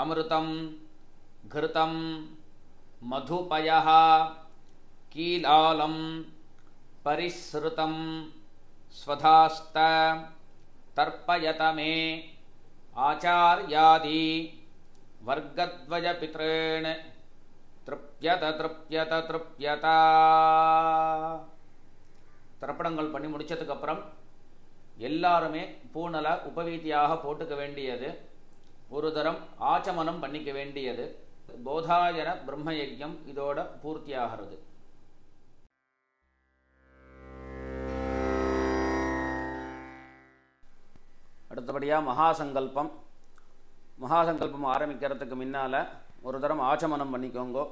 अमृतं घृतं मधुपयः कीलालं परिसृतं स्वधास्त तर्पयत मे आचार्यादि वर्गद्वयपितॄन् तृप्यत तृप्यत तृप्यत. தர்ப்பணங்கள் பண்ணி முடிச்சதுக்கப்புறம் எல்லாருமே பூனலை உபவீதியாக போட்டுக்க வேண்டியது. ஒரு தரம் ஆச்சமனம் பண்ணிக்க வேண்டியது. போதாயன பிரம்மயஜ்யம் இதோட பூர்த்தியாகிறது. அடுத்தபடியாக மகாசங்கல்பம். மகாசங்கல்பம் ஆரம்பிக்கிறதுக்கு முன்னால் ஒரு தரம் ஆச்சமனம் பண்ணிக்கோங்கோ.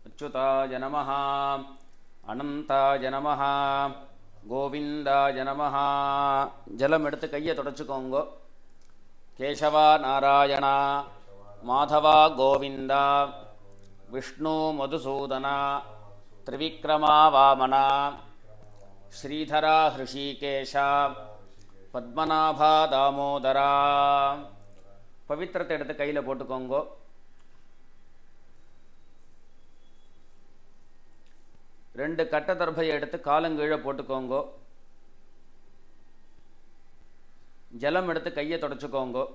அச்சுதாய நமஹ, அனந்தாய நமஹ, கோவிந்தாய நமஹ. ஜலம் எடுத்து கையை தொடச்சிக்கோங்கோ. கேசவா நாராயணா ಮಾಧವ ಗೋವಿಂದ ವಿಷ್ಣು ಮಧುಸೂದನ ತ್ರಿವಿಕ್ರಮ ವಾಮನ ಶ್ರೀಧರ ಹೃಷಿಕೇಶ பத்மநாப தாமோதரா. பவித்திரத்தை எடுத்து கையில் போட்டுக்கோங்கோ. ரெண்டு கட்ட தர்பையை எடுத்து காலங்கீழே போட்டுக்கோங்கோ. ஜலம் எடுத்து கையை தொடச்சிக்கோங்கோ.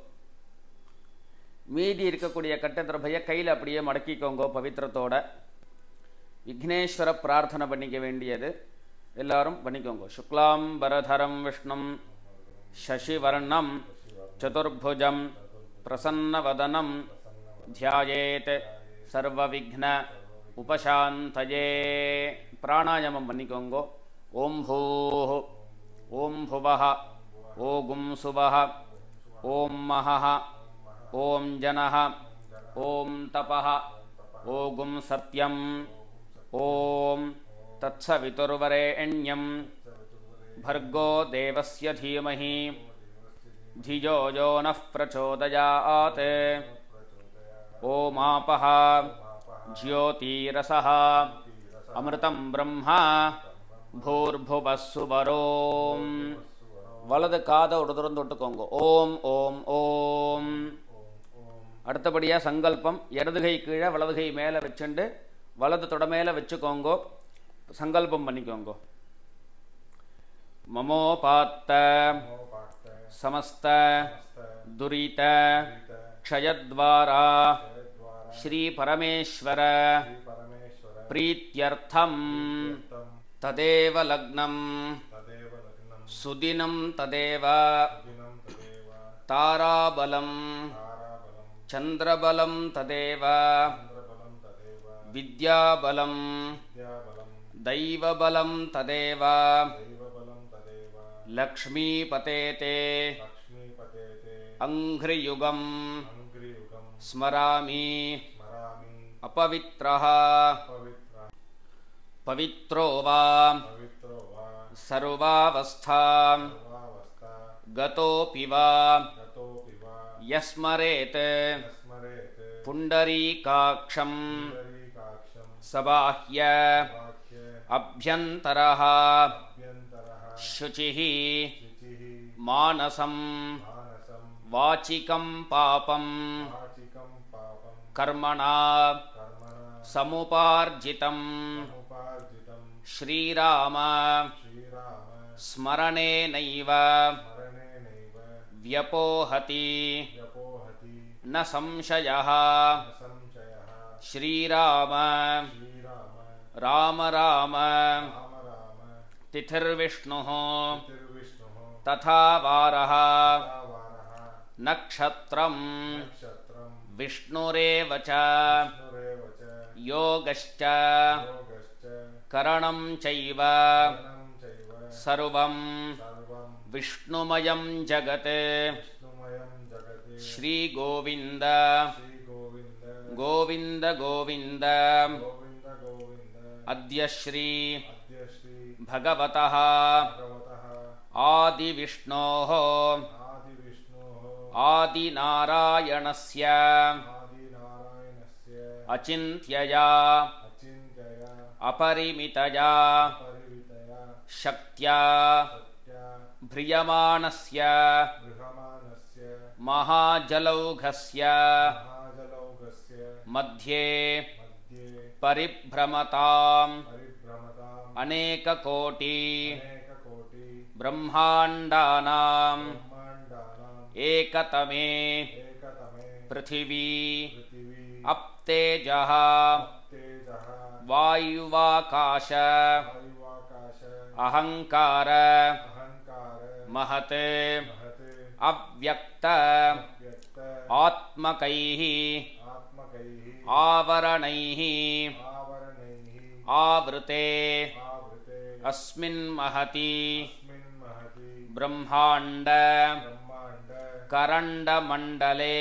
மீதி இருக்கக்கூடிய கட்ட தர்பையை கையில் அப்படியே மடக்கிக்கோங்கோ. பவித்திரத்தோட விக்னேஸ்வர பிரார்த்தனை பண்ணிக்க வேண்டியது எல்லாரும் பண்ணிக்கோங்க. சுக்லாம்பரதரம் விஷ்ணும் शशिवर्णं चतुर्भुजं प्रसन्नवदनं ध्यायेत् सर्वविघ्न उपशान्तये. प्राणायामं பண்ணிக்கோங்கோ. ஓம் भूः ஓம் भुवः ஓம் सुवः ஓம் महः ஓம் जनः ஓம் तपः ஓம் सत्यं ஓம் तत्सवितुर्वरेण्यं भर्गो देवस्य धीमहि धियो यो नः प्रचोदयात्. ओमापः ज्योतिरसः अमृतं ब्रह्मा भूर्भुवः सुवरों. வலது காதை ஒரு திறந்து விட்டுக்கோங்க. ஓம் ஓம் ஓம். அடுத்தபடியாக சங்கல்பம். இடதுகை கீழே வலதுகை மேலே வச்சுண்டு வலது தொட மேலே வச்சுக்கோங்கோ. சங்கல்பம் பண்ணிக்கோங்கோ. ममोपात्त समस्त दुरित क्षयद्वारा श्री परमेश्वर प्रीत्यर्थं तदेव लग्नं सुदिनं तदेव ताराबलं चंद्रबलं तदेव विद्याबलं दैवबलं तदेव लक्ष्मीपतेते अंघ्रियुगं स्मरामि. अपवित्रः पवित्रो वा सर्वावस्था गतोऽपि वा यस्मरेत् पुण्डरीकाक्षं सबाह्य अभ्यन्तरः शुचिः मानसं वाचिकं पापं कर्मणा समुपार्जितं श्रीराम स्मरणेनैव व्यपोहति न संशयः. श्रीराम राम राम तिथिर्विष्णुः तथा वारः नक्षत्रं विष्णुरेव च योगश्च करणं चैव सर्वं विष्णुमयं जगत्. श्री गोविंद गोविंद गोविंद. अद्य श्री भगवतः आदिविष्णोः आदिनारायणस्य अचिन्त्यया अपरिमितया शक्त्या भ्रियमाणस्य महाजलौघस्य मध्ये परिभ्रमताम् अनेककोटि ब्रह्माण्डानां एकतमे पृथिवी अप्तेजः वायुवाकाश अहंकार महत् अव्यक्त आत्मकैः आवरणैः आवृते अस्मिन् महति ब्रह्मांड करंडमंडले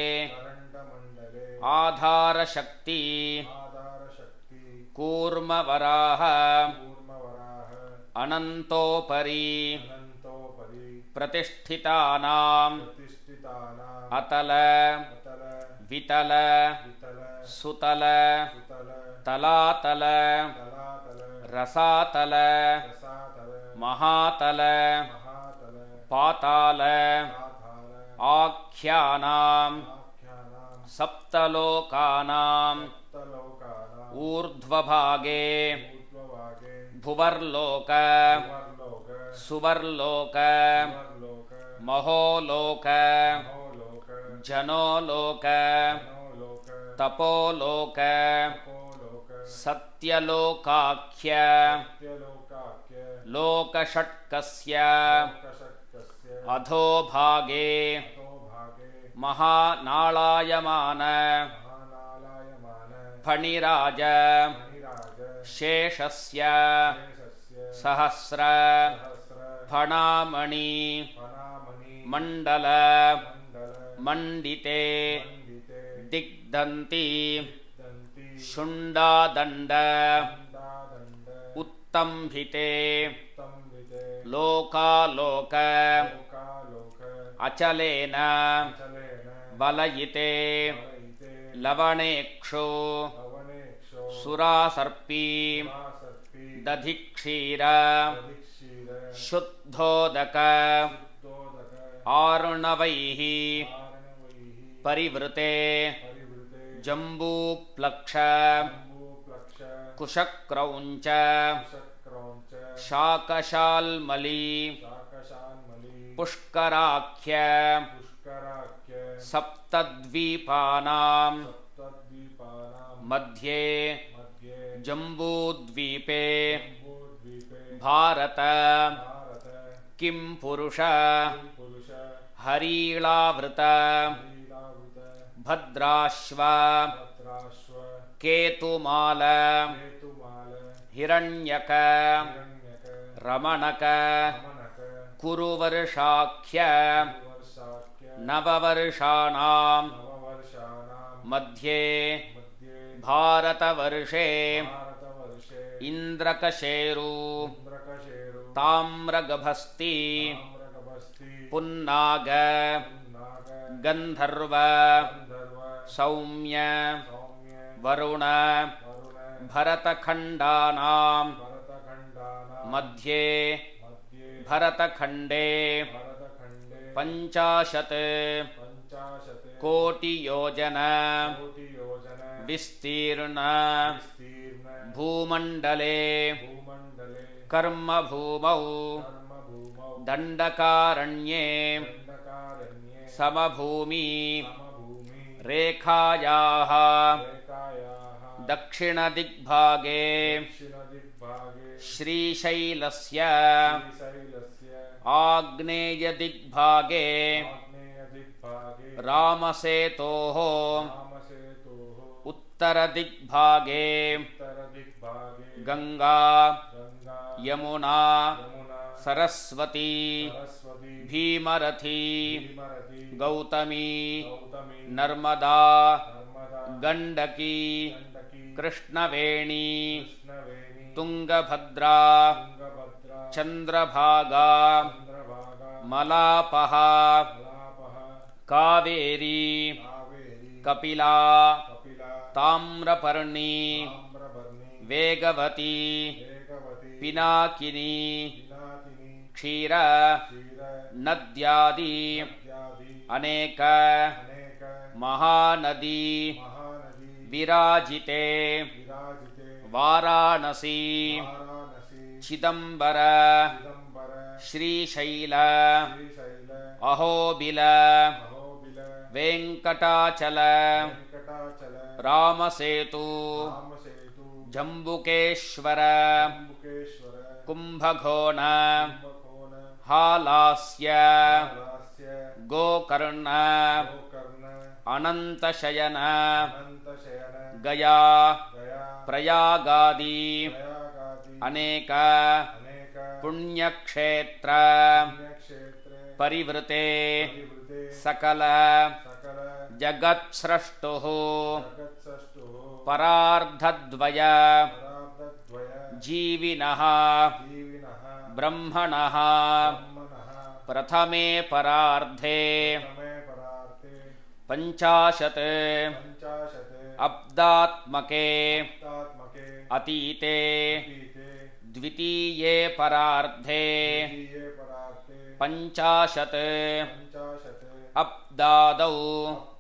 आधार शक्ति कूर्मवराह अनंतोपरि प्रतिष्ठितानां अतल ವಿತಲ ವಿತಲ ಸುತಲ ಸುತಲ ತಲಾತಲ ತಲಾತಲ ರಸಾತಲ ರಸಾತಲ ಮಹಾತಲ ಮಹಾತಲ ಪಾತಾಲ ಪಾತಾಲ ಆಖ್ಯಾನಾಂ ಆಖ್ಯಾನಾಂ ಸಪ್ತಲೋಕಾನಾಂ ಸಪ್ತಲೋಕಾನಾಂ ಊರ್ಧ್ವಭಾಗೆ ಊರ್ಧ್ವಭಾಗೆ ಭುವರ್ಲೋಕ ಭುವರ್ಲೋಕ ಸುವರ್ಲೋಕ ಸುವರ್ಲೋಕ ಮಹೋಲೋಕ ಮಹೋಲೋಕ ಜನೋಲೋಕ ಜನೋಲೋಕ ತಪೋಲೋಕ ತಪೋಲೋಕ ಸತ್ಯಲೋಕಾಖ್ಯ ಸತ್ಯಲೋಕಾಖ್ಯ ಲೋಕಷಟ್ಕಸ್ಯ ಲೋಕಷಟ್ಕಸ್ಯ ಅಧೋಭಾಗೆ ಅಧೋಭಾಗೆ ಮಹಾನಾಳಾಯಮಾನ ಮಹಾನಾಲಾಯಮಾನ ಫಣಿರಾಜ ಮಣಿರಾಜ ಶೇಷಸ್ಯ ಶೇಷಸ್ಯ ಸಹಸ್ರ ಸಹಸ್ರ ಫಣಾಮಣಿ ಫಣಾಮಣಿ ಮಂಡಲ ಮಂಡಲ ಮಂಡಿತೆ ಮಂಡಿತೆ ದಿಗ್ಧಂತಿ ದಂತಿ ಶುಂಡಾದಂಡ ದಂಡ ಉತ್ತಂಭಿತೆ ಉತ್ತಂಬಿತೆ ಲೋಕಾಲೋಕ ಲೋಕಾಲೋಕ ಅಚಲೇನ ಚಲೇನ ವಲಯಿತೆ ವಲಯಿತೆ ಲವಣೇಕ್ಷು ಲವಣೇಕ್ಷೋ ಸುರಾಸರ್ಪಿ ವಾಸರ್ಪಿ ದಧಿಕ್ಷೀರ ದಧಿಕ್ಷೀರ ಶುದ್ಧೋದಕ ಶುದ್ಧೋದಕ ಆರುಣವೈಃ ಆರಣವೈಃ ಪರಿವೃತೆ ಪರಿವೃತೆ ಜಂಬೂಪ್ಲಕ್ಷ ಜಂಬೂಪ್ಲಕ್ಷ ಕುಶಕ್ರೌಂಚ ಕುಶಕ್ರೌಂಚ ಶಾಕಶಾಲ್ಮಲಿ ಶಾಕಶಾನ್ಮಲಿ ಪುಷ್ಕರಾಖ್ಯ ಪುಷ್ಕರಾಖ್ಯ ಸಪ್ತದ್ವೀಪಾನಾಂ ಸಪ್ತದ್ವೀಪಾನಾಂ ಮಧ್ಯೆ ಮಧ್ಯೆ ಜಂಬೂದ್ವೀಪೆ ಜಂಬೂದ್ವೀಪೆ ಭಾರತ ಭಾರತ ಕಿಂ ಪುರುಷ ಪುರುಷ ಹರೀಳಾವೃತ ಲೀಲಾವೃತ ಭದ್ರಾಶ್ವ ಭದ್ರಾಶ್ವ ಕೇತುಮಾಲ ಕೇತುಮಾಲ ಹಿರಣ್ಯಕ ಹಿರಣ್ಯಕ ರಮಣಕ ರಮಣಕ ಕುರುವರ್ಷಾಖ್ಯ ವರ್ಷಾಖ್ಯ ನವವರ್ಷಾಣಾಂ ನವವರ್ಷಾಣಾಂ ಮಧ್ಯೆ ಮಧ್ಯೆ ಭಾರತವರ್ಷೆ ಭಾರತವರ್ಷೆ ಇಂದ್ರಕಶೇರು ಇಂದ್ರಕಶೇರು ತಾಮ್ರಗಭಸ್ತಿ ತಾಮ್ರಗಭಸ್ತಿ ಪುನ್ನಾಗ ನಾಗ ಗಂಧರ್ವ ಗಂಧರ್ವ ಸೌಮ್ಯ ಸೌಮ್ಯ ವರುಣ ವರುಣ ಭರತಖಂಡಾನಾಂ ಭರತಖಂಡಾನಾಂ ಮಧ್ಯೆ ಮಧ್ಯೆ ಭರತಖಂಡೇ ಭರತಖಂಡೇ ಪಂಚಾಶತ್ ಪಂಚಾಶತ್ ಕೋಟಿಯೋಜನ ಕೋಟಿಯೋಜನ ವಿಸ್ತೀರ್ಣ ವಿಸ್ತೀರ್ಣ ಭೂಮಂಡಲೆ ಭೂಮಂಡಲೆ ಕರ್ಮಭೂಮೌ ಕರ್ಮಭೂಮೌ ದಂಡಕಾರಣ್ಯೇ ದಂಡಕಾರಣ್ಯೇ ಸಮಭೂಮಿ ಸಮಭೂಮಿ ರೇಖಾಯಾಃ ರೇಖಾಯಾಃ ದಕ್ಷಿಣದಿಗ್ಭಾಗೆ ದಕ್ಷಿಣದಿಗ್ಭಾಗೆ ಶ್ರೀಶೈಲಸ್ಯ ಶ್ರೀಶೈಲಸ್ಯ ಆಗ್ನೇಯದಿಗ್ಭಾಗೆ ಆಗ್ನೇಯದಿಗ್ಭಾಗೆ ರಾಮಸೇತೋಃ ರಾಮಸೇತುಃ उत्तरदिग्भागे उत्तरदिग्भागे गंगा गंगा यमुना यमुना सरस्वती सरस्वती भीमरथी भीमरथी गौतमी गौतमी नर्मदा नर्मदा गंडकी गंडकी कृष्णवेणी कृष्णवेणी तुंगभद्रा तुंगभद्रा चंद्रभागा चंद्रभागा मलापः मलापः कावेरी कावेरी कपिला कपिला ताम्रपर्णी ताम्रपर्णी वेगवती वेगवती पिनाकिनी पिनाकिनी क्षीर क्षीर नद्यादि नद्यादि अनेक अनेक महानदी महानदी विराजिते विराजिते वाराणसी वाराणसी चिदंबर चिदंबर श्रीशैल श्रीशैल अहोबिल अहोबिल वेंकटाचल वेंकटाचल रामसेतु रामसेतु जम्बुकेश्वर जम्बुकेश्वर कुंभकोण कुंभकोण हालास्य हालास्य गोकर्ण गोकर्ण अनंतशयन अनंतशयन गया गया प्रयागादि प्रयागादि अनेक अनेक पुण्यक्षेत्र पुण्यक्षेत्र परिवृते परिवृते सकल सकल जगत्स्रष्टुः जगत्सृष्टुः परार्धद्वय परार्धद्वय जीविनः जीविनः ब्रह्मणः ब्रह्मणः प्रथमे परार्धे प्रथमे परार्थे पंचाशत् पंचाशत् अब्दात्मके तात्मके अतीते अतीते द्वितीये परार्धे द्वितीये परार्थे पंचाशत् पंचाशत् अब्दादौ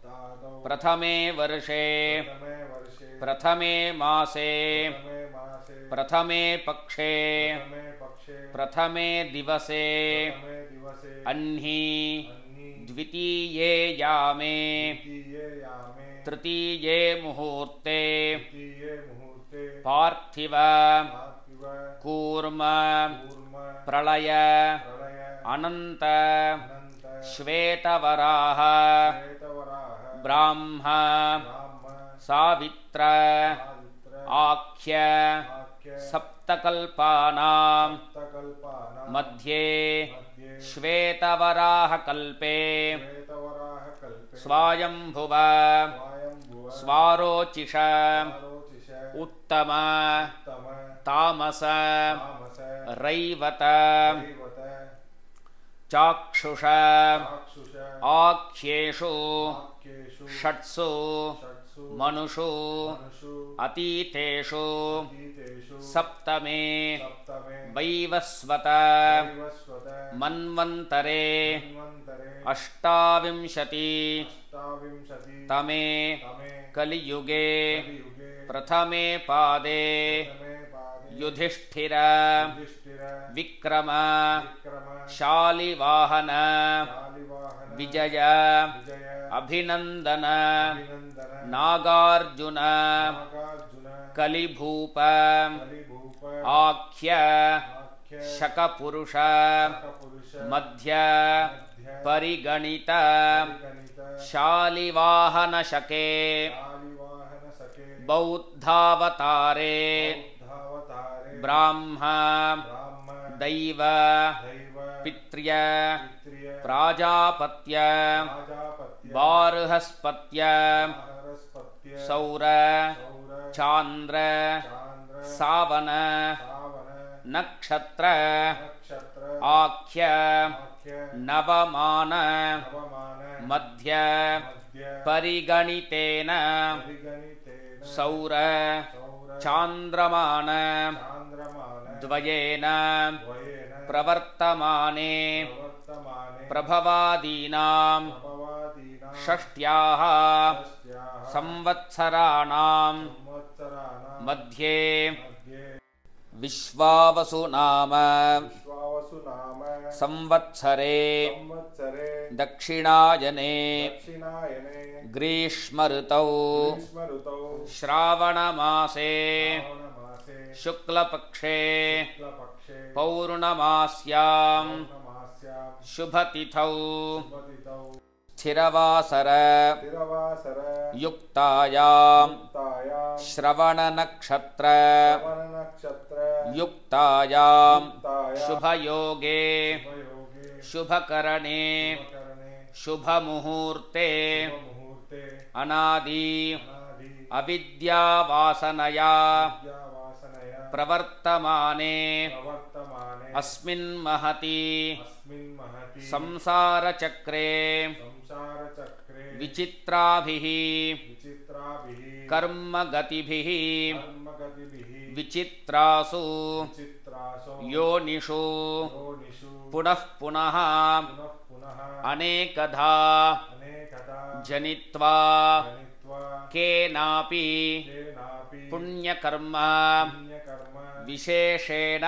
दादौ प्रथमे वर्षे प्रथमे वर्षे प्रथमे मासे प्रथमे मासे प्रथमे पक्षे प्रथमे पक्षे प्रथमे दिवसे प्रथमे दिवसे अह्नि अन्नी द्वितीये यामे द्वितीये यामे तृतीये मुहूर्ते तृतीये मुहूर्ते पार्थिव पार्थिव कूर्म कूर्म प्रलय प्रलय अनंत अनंत श्वेतवराह श्वेतवराह ब्राह्म ब्राह्म सावित्र सावित्र आख्य आख्य सप्तकल्पानां सप्तकल्पानां मध्ये मध्ये श्वेतवराहकल्पे श्वेतवराह कल्पे स्वायंभुव स्वायंभुव स्वारोचिष स्वारोचिष उत्तम उत्तम तामस तामस रैवत दैवत चाक्षुष चाक्षुष आख्येषु वाक्येषु षट्सु षट्सु मनुषु मनुषु अतीतेषु अतीतेषु सप्तमे सप्तमे वैवस्वत वैवस्वत मन्वन्तरे मन्वन्तरे अष्टाविंशति अष्टाविंशति तमे तमे कलियुगे कलियुगे प्रथमे पादे प्रथमे पादे युधिष्ठिर युधिष्ठिर विक्रम विक्रम शालिवाहन शालिवाहन विजय विजय अभिनन्दन अभिनन्दन नागार्जुन नागार्जुन कलिभूप कलिभूप आख्य आख्य शकपुरुष शकपुरुष मध्य मध्य परिगणित परिगणित शालिवाहन शके शालिवाहन सखे बौद्धावतारे बौद्धावतारे ब्राह्म ब्राह्म दैव दैव पित्र्य पित्र्य प्राजापत्य राजापत्य बार्हस्पत्य बृहस्पत्य सौर सौर चांद्र चांद्र सावन सावन नक्षत्र नक्षत्र आख्य आख्य नवमान नवमान मध्य मध्य परिगणितेन परिगणितेन सौर सौर चांद्रमान चांद्रमान द्वयेन द्वयेन प्रवर्तमाने प्रवर्तमाने प्रभवादीनां प्रभवादीनां षष्ट्याः षष्ट्याः संवत्सराणां संवत्सराणां मध्ये मध्ये विश्वावसु नाम विश्वावसु नाम संवत्सरे संवत्सरे दक्षिणायने दक्षिणायने ग्रीष्म ऋतौ ग्रीष्मऋतौ श्रावणमासे श्रावणमासे शुक्लपक्षे शुक्लपक्षे पौर्णमास्यां पौर्णमास्यां शुभतिथौ शुभतिथौ स्थिरवासर स्थिरवासर युक्तायां युक्तायां श्रवणनक्षत्र श्रवणनक्षत्र युक्तायां युक्तायां शुभयोगे शुभयोगे शुभकरणे शुभकरणे शुभमुहूर्ते शुभमुहूर्ते अनादि अनादि अविद्यावासनया विद्यावासनया प्रवर्तमाने प्रवर्तमाने अस्मिन् महति अस्मिन् महति संसारचक्रे संसारचक्रे विचित्राभिः विचित्राभिः कर्मगतिभिः कर्मगतिभिः विचित्रासु विचित्रासो योनिषु योनिषु पुनः पुनः पुनः पुनः अनेकधा अनेकदा जनित्वा जनित्वा केनापि केनापि पुण्यकर्म पुण्यकर्म विशेषेण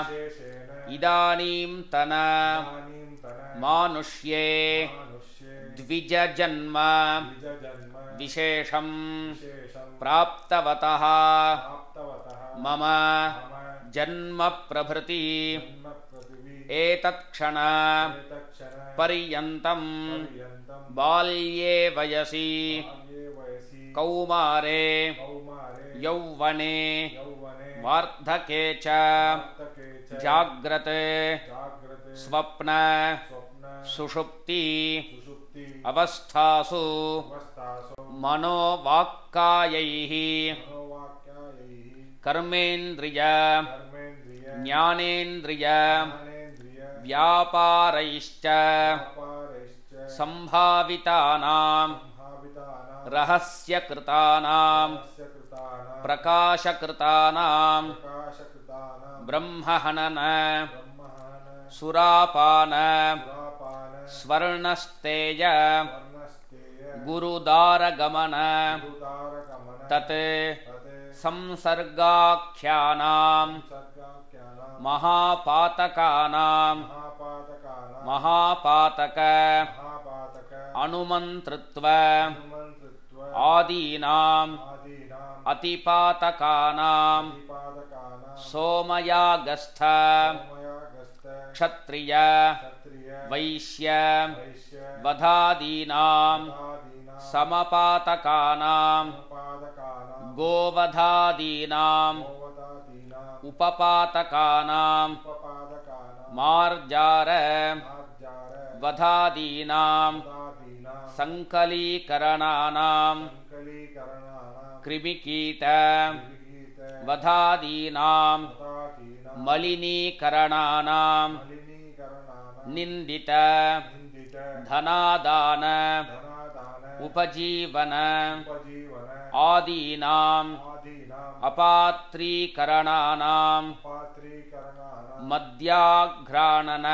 विशेषेण इदानीन्तन इदानीन्तन मानुष्ये मानुष्ये द्विजजन्म द्विजजन्म विशेषं विशेषं प्राप्तवतः प्राप्तवतः मम मम जन्म प्रभृति जन्मपृथिवी एतत्क्षण एतत्क्षण पर्यन्तं पर्यन्तं बाल्ये वयसि बाल्ये वयसि कौमारे कौमारे यौवने यौवने वार्धके च वार्धके च जाग्रते जाग्रते स्वप्न स्वप्न सुषुप्ति सुषुप्ति अवस्थासु अवस्थासु मनोवाक्कायैः मनोवाक्यायैः कर्मेन्द्रिय कर्मेन्द्रिय ज्ञानेन्द्रिय ज्ञानेन्द्रिय व्यापारैश्च व्यापारैश्च सम्भावितानां संभावितानां रहस्यकृतानां रहस्यकृतानां प्रकाशकृतानां प्रकाशकृतानां ब्रह्महनन ब्रह्महन सुरापान सुरापान स्वर्णस्तेय वर्णस्तेय गुरुदारगमन गुरुदारगमन तत् तत् संसर्गाख्यानां सर्गाख्यानां महापातकानां महापातकानां महापातक महापातक अनुमन्त्रित्व अनुमन्त्रित्व आदीनां आदीनां अतिपातकानां अतिपादकानां सोमयागस्थ सोमयागस्थ क्षत्रिय क्षत्रिय वैश्य वैश्य वधादीनां वधादीनां समपातकानां समपादकानां गोवधादीनां गोवधादीनां उपपातकानां उपपादकानां मार्जार आज्जार वधादीनां वधादीनां संकलीकरणानां संकलीकरणानां कृमिकीट विहित वधादीनां वधादीनां मलिनीकरणानां मलिनीकरणानां निन्दित निन्दित धनादान धनादान उपजीवन उपजीवन आदीनां आदीनां अपात्रीकरणानां पात्रीकरणानां मद्याघ्राणन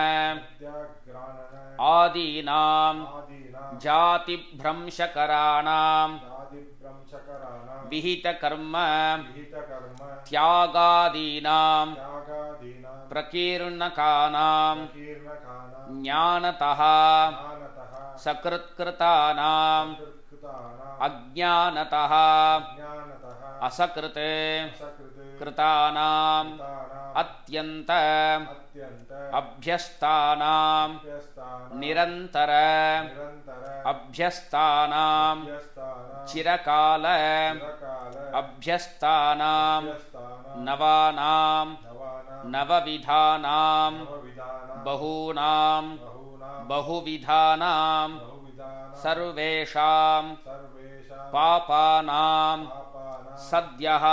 विद्याग्राणन आदीनां आदीनां जातिभ्रंशकराणां जातिभ्रंशकराणां विहितकर्म विहितकर्म त्यागादीनां त्यागादीनां प्रकीर्णकानां कीर्णकानां ज्ञानतः ज्ञानतः सकृत्कृतानां कृतानां अज्ञानतः ज्ञानतः असकृत् असकृत् कृतानां कृतानां अत्यन्त अत्यन्त अभ्यस्तानां अभ्यस्तानां निरन्तर निरन्तर अभ्यस्तानां अभ्यस्तानां चिरकाल चिरकाल अभ्यस्तानां अभ्यस्तानां नवानां नवानां नवविधानां नवविधानां बहूनां बहूनां बहुविधानां बहुविधानां सर्वेषां सर्वेषां पापानां पापानां सद्यः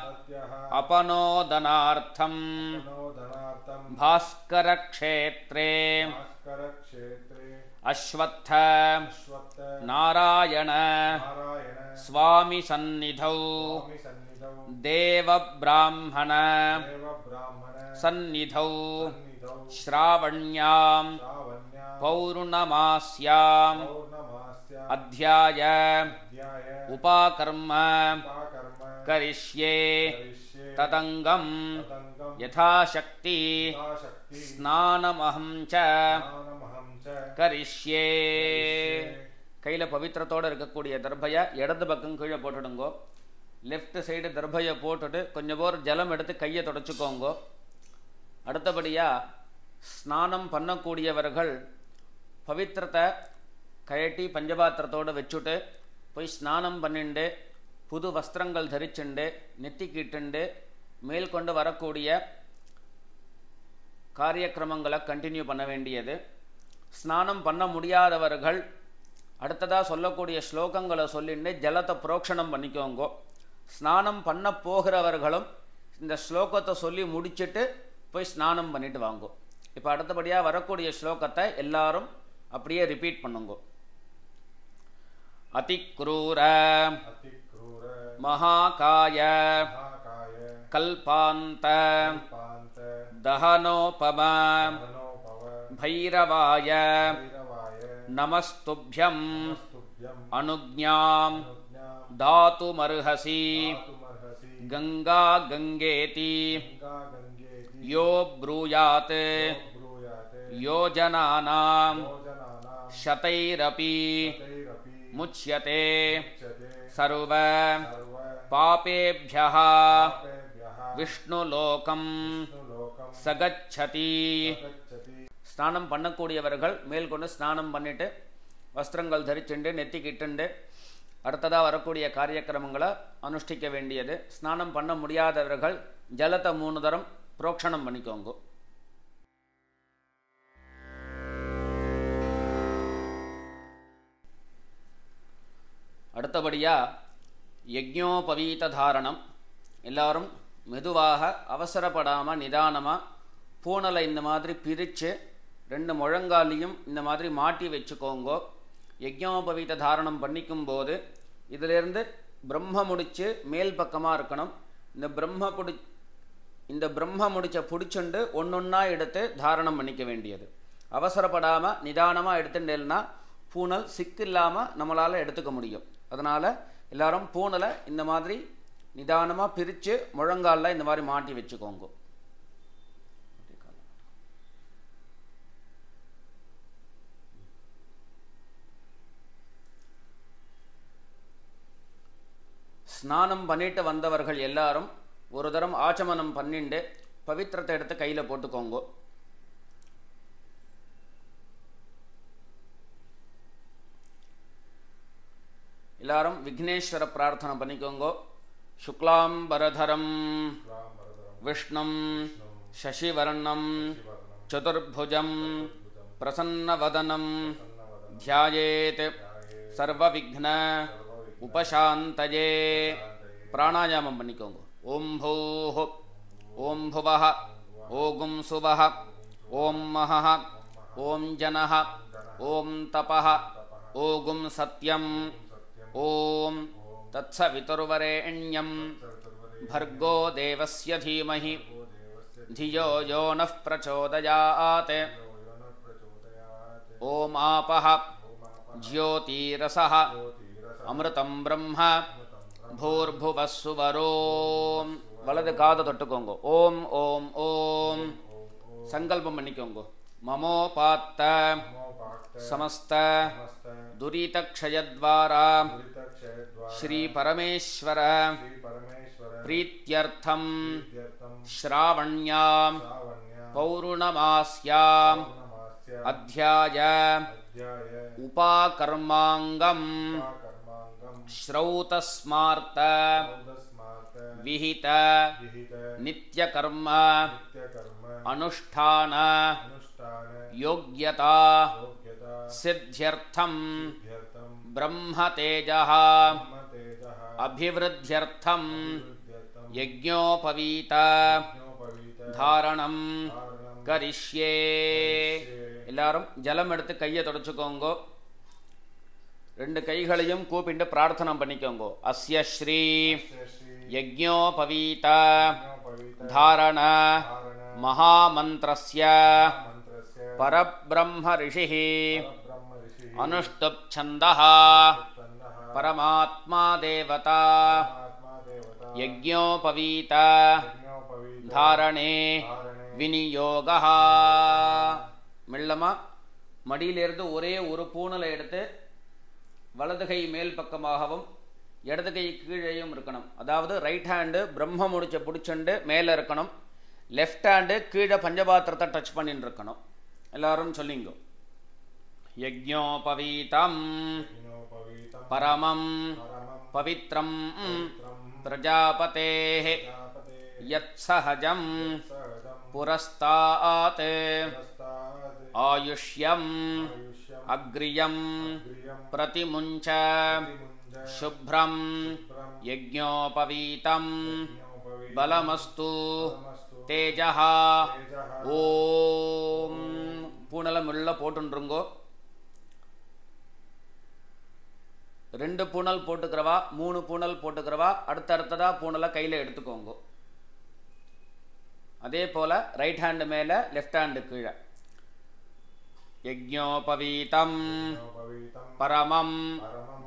सद्यः अपनोदनार्थं अपनोदनार्थं भास्करक्षेत्रे भास्करक्षेत्रे अश्वत्थ अश्वत्थ नारायण नारायण स्वामिसन्निधौ स्वामिसन्निधौ देवब्राह्मण देवब्राह्मण सन्निधौ सन्निधौ श्रावण्यां श्रावण्यां पौर्णमास्यां पौर्णमास्या अध्याय अध्याय उपाकर्म उपाकर्म करिष्ये करिष्ये तदङ्गं तदङ्गं यथाशक्ति यथाशक्ति स्नानमहं च स्नानमहं च करिष्ये करिष्ये கையில் பவித்திரத்தோடு இருக்கக்கூடிய தர்பையை இடது பக்கம் கீழே போட்டுடுங்கோ. லெஃப்ட் சைடு தர்பையை போட்டுட்டு கொஞ்சம் போர் ஜலம் எடுத்து கையை தொடச்சிக்கோங்கோ. அடுத்தபடியாக ஸ்நானம் பண்ணக்கூடியவர்கள் பவித்திரத்தை கழட்டி பஞ்சபாத்திரத்தோடு வச்சுட்டு போய் ஸ்நானம் பண்ணிண்டு புது வஸ்திரங்கள் தரிச்சுண்டு நெத்திக்கிட்டுண்டு மேல்கொண்டு வரக்கூடிய காரியக்கிரமங்களை கண்டினியூ பண்ண வேண்டியது. ஸ்நானம் பண்ண முடியாதவர்கள் அடுத்ததாக சொல்லக்கூடிய ஸ்லோகங்களை சொல்லிட்டு ஜலத்தை புரோக்ஷணம் பண்ணிக்கோங்கோ. ஸ்நானம் பண்ண போகிறவர்களும் இந்த ஸ்லோகத்தை சொல்லி முடிச்சுட்டு போய் ஸ்நானம் பண்ணிட்டு வாங்கோ. இப்போ அடுத்தபடியாக வரக்கூடிய ஸ்லோகத்தை எல்லாரும் அப்படியே ரிப்பீட் பண்ணுங்கோ. அதிக்ரூர अतिक्रूर மகாகாய महाकाय கல்பாந்த पान्त தஹனோபம धनोपव भैरवाय भैरवाय நமஸ்துभ्यं स्तुभ्यं अनुज्ञां अनुज्ञां दातुमर्हसि दातुमर्हसि गंगा गंगेति गंगा गंगेति यो ब्रूयात् ब्रूयाते योजनानां योजनानां शतैरपि तैरपि मुच्यते उच्यते सर्व सर्व पापेभ्यः पापेभ्यः विष्णुलोकं विष्णुलोकं सगच्छति. गच्छति. ஸ்நானம் பண்ணக்கூடியவர்கள் மேல் கொண்டு ஸ்நானம் பண்ணிட்டு வஸ்திரங்கள் தரிச்சுண்டு நெத்திக்கிட்டுண்டு அடுத்ததாக வரக்கூடிய காரியக்கிரமங்களை அனுஷ்டிக்க வேண்டியது. ஸ்நானம் பண்ண முடியாதவர்கள் ஜலத்தை 3 தரம் புரோக்ஷணம் பண்ணிக்கோங்க. அடுத்தபடியாக யஜ்ஞோபவீத தாரணம். எல்லாரும் மெதுவாக அவசரப்படாமல் நிதானமாக பூனலை இந்த மாதிரி பிரித்து 2 முழங்காலையும் இந்த மாதிரி மாட்டி வச்சுக்கோங்கோ. யஜ்ஞோபவீத தாரணம் பண்ணிக்கும்போது இதிலிருந்து பிரம்ம முடிச்சு மேல் பக்கமாக இருக்கணும். இந்த பிரம்ம முடிச்ச பிடிச்சுண்டு ஒன்றொன்னா எடுத்து தாரணம் பண்ணிக்க வேண்டியது. அவசரப்படாமல் நிதானமாக எடுத்துட்டேன்னா பூனல் சிக்கு இல்லாமல் நம்மளால் எடுத்துக்க முடியும். அதனால் எல்லாரும் பூனலை இந்த மாதிரி நிதானமாக பிரித்து முழங்காலில் இந்த மாதிரி மாட்டி வச்சுக்கோங்க. ஸ்நானம் பண்ணிட்டு வந்தவர்கள் எல்லாரும் ஒரு தரம் ஆச்சமனம் பண்ணிண்டு பவித்திரத்தை எடுத்து கையில் போட்டுக்கோங்க. எல்லாரும் விக்னேஸ்வர பிரார்த்தனை பண்ணிக்கோங்க. சுக்லாம்பரதரம் விஷ்ணும் சசிவர்ணம் சதுர்புஜம் பிரசன்னவதனம் த்யாயேத் சர்வவிக்ன உபசாந்தயே. பிராணாயாமம் பண்ணிக்கோங்க. ஓம் பூஹ் ஓம் புவஹ ஓகும் சுவஹ ஓம் மஹஹ ஓம் ஜனஹ ஓம் தபஹ ஓகும் சத்யம் ஓம் தத்சவிதுர்வரேண்யம் भर्गो देवस्य धीमहि धियो यो नः प्रचोदयात्. ओम आपः ज्योतिरसः अमृतं ब्रह्म भूर्भुवः सुवरोम. वलது காது தொட்டுக்கோங்க. ஓம் ஓம் ஓம் சங்கல்பம் பண்ணிக்கோங்க. மமோபாத்த समस्त दुरितक्षयद्वारा श्री परमेश्वर प्रीत्यर्थं श्रावण्यां पौर्णमास्यां अध्याय उपाकर्मांगं श्रौतस्मार्त विहित नित्यकर्म अनुष्ठान योग्यता सिद्ध्यर्थं ब्रह्मतेजः अभिवृद्ध्यर्थं यज्ञोपवीत धारणं करिष्ये. எல்லாரும் ஜலம் எடுத்து கையை தொடச்சுக்கோங்க. ரெண்டு கைகளையும் கூப்பிட்டு பிரார்த்தனை பண்ணிக்கோங்க. அஸ்ய ஸ்ரீ யஜ்ஞோபவீத தாரண மகாமந்திரஸ்ய परब्रह्म ऋषिः अनुष्टुप् छन्दः परमात्मा देवता यज्ञोपवीत धारणे विनियोगः. மெல்லமா மடியிலிருந்து ஒரே ஒரு பூணலை எடுத்து வலது கை மேல் பக்கமாகவும் இடது கை கீழேயும் இருக்கணும். அதாவது ரைட் ஹேண்டு பிரம்ம முடிச்ச பிடிச்சுண்டு மேலே இருக்கணும். லெஃப்ட் ஹேண்டு கீழே பஞ்சபாத்திரத்தை டச் பண்ணிட்டு இருக்கணும். எல்லாரும் சொல்லிங்கோ. யஜ்ஞோபவீதம் பரமம் பவித்ரம் பிரஜாபதேஹ யத்சஹஜம் புரஸ்தாத் ஆயுஷ்யம் அக்ரியம் பிரதிமுஞ்ச சுப்ரம் யஜ்ஞோபவீதம் பலமஸ்து தேஜஹ. ஓம் பூணலம் உள்ள போட்டுருங்கோ. 2 பூணல் போட்டுக்கிறவா 3 பூணல் போட்டுக்கிறவா அடுத்தடுத்ததா பூணலை கையில் எடுத்துக்கோங்க. அதே போல ரைட் ஹேண்டு மேலே லெஃப்ட் ஹேண்டு கீழே. யஜ்ஞோபவீதம் பரமம்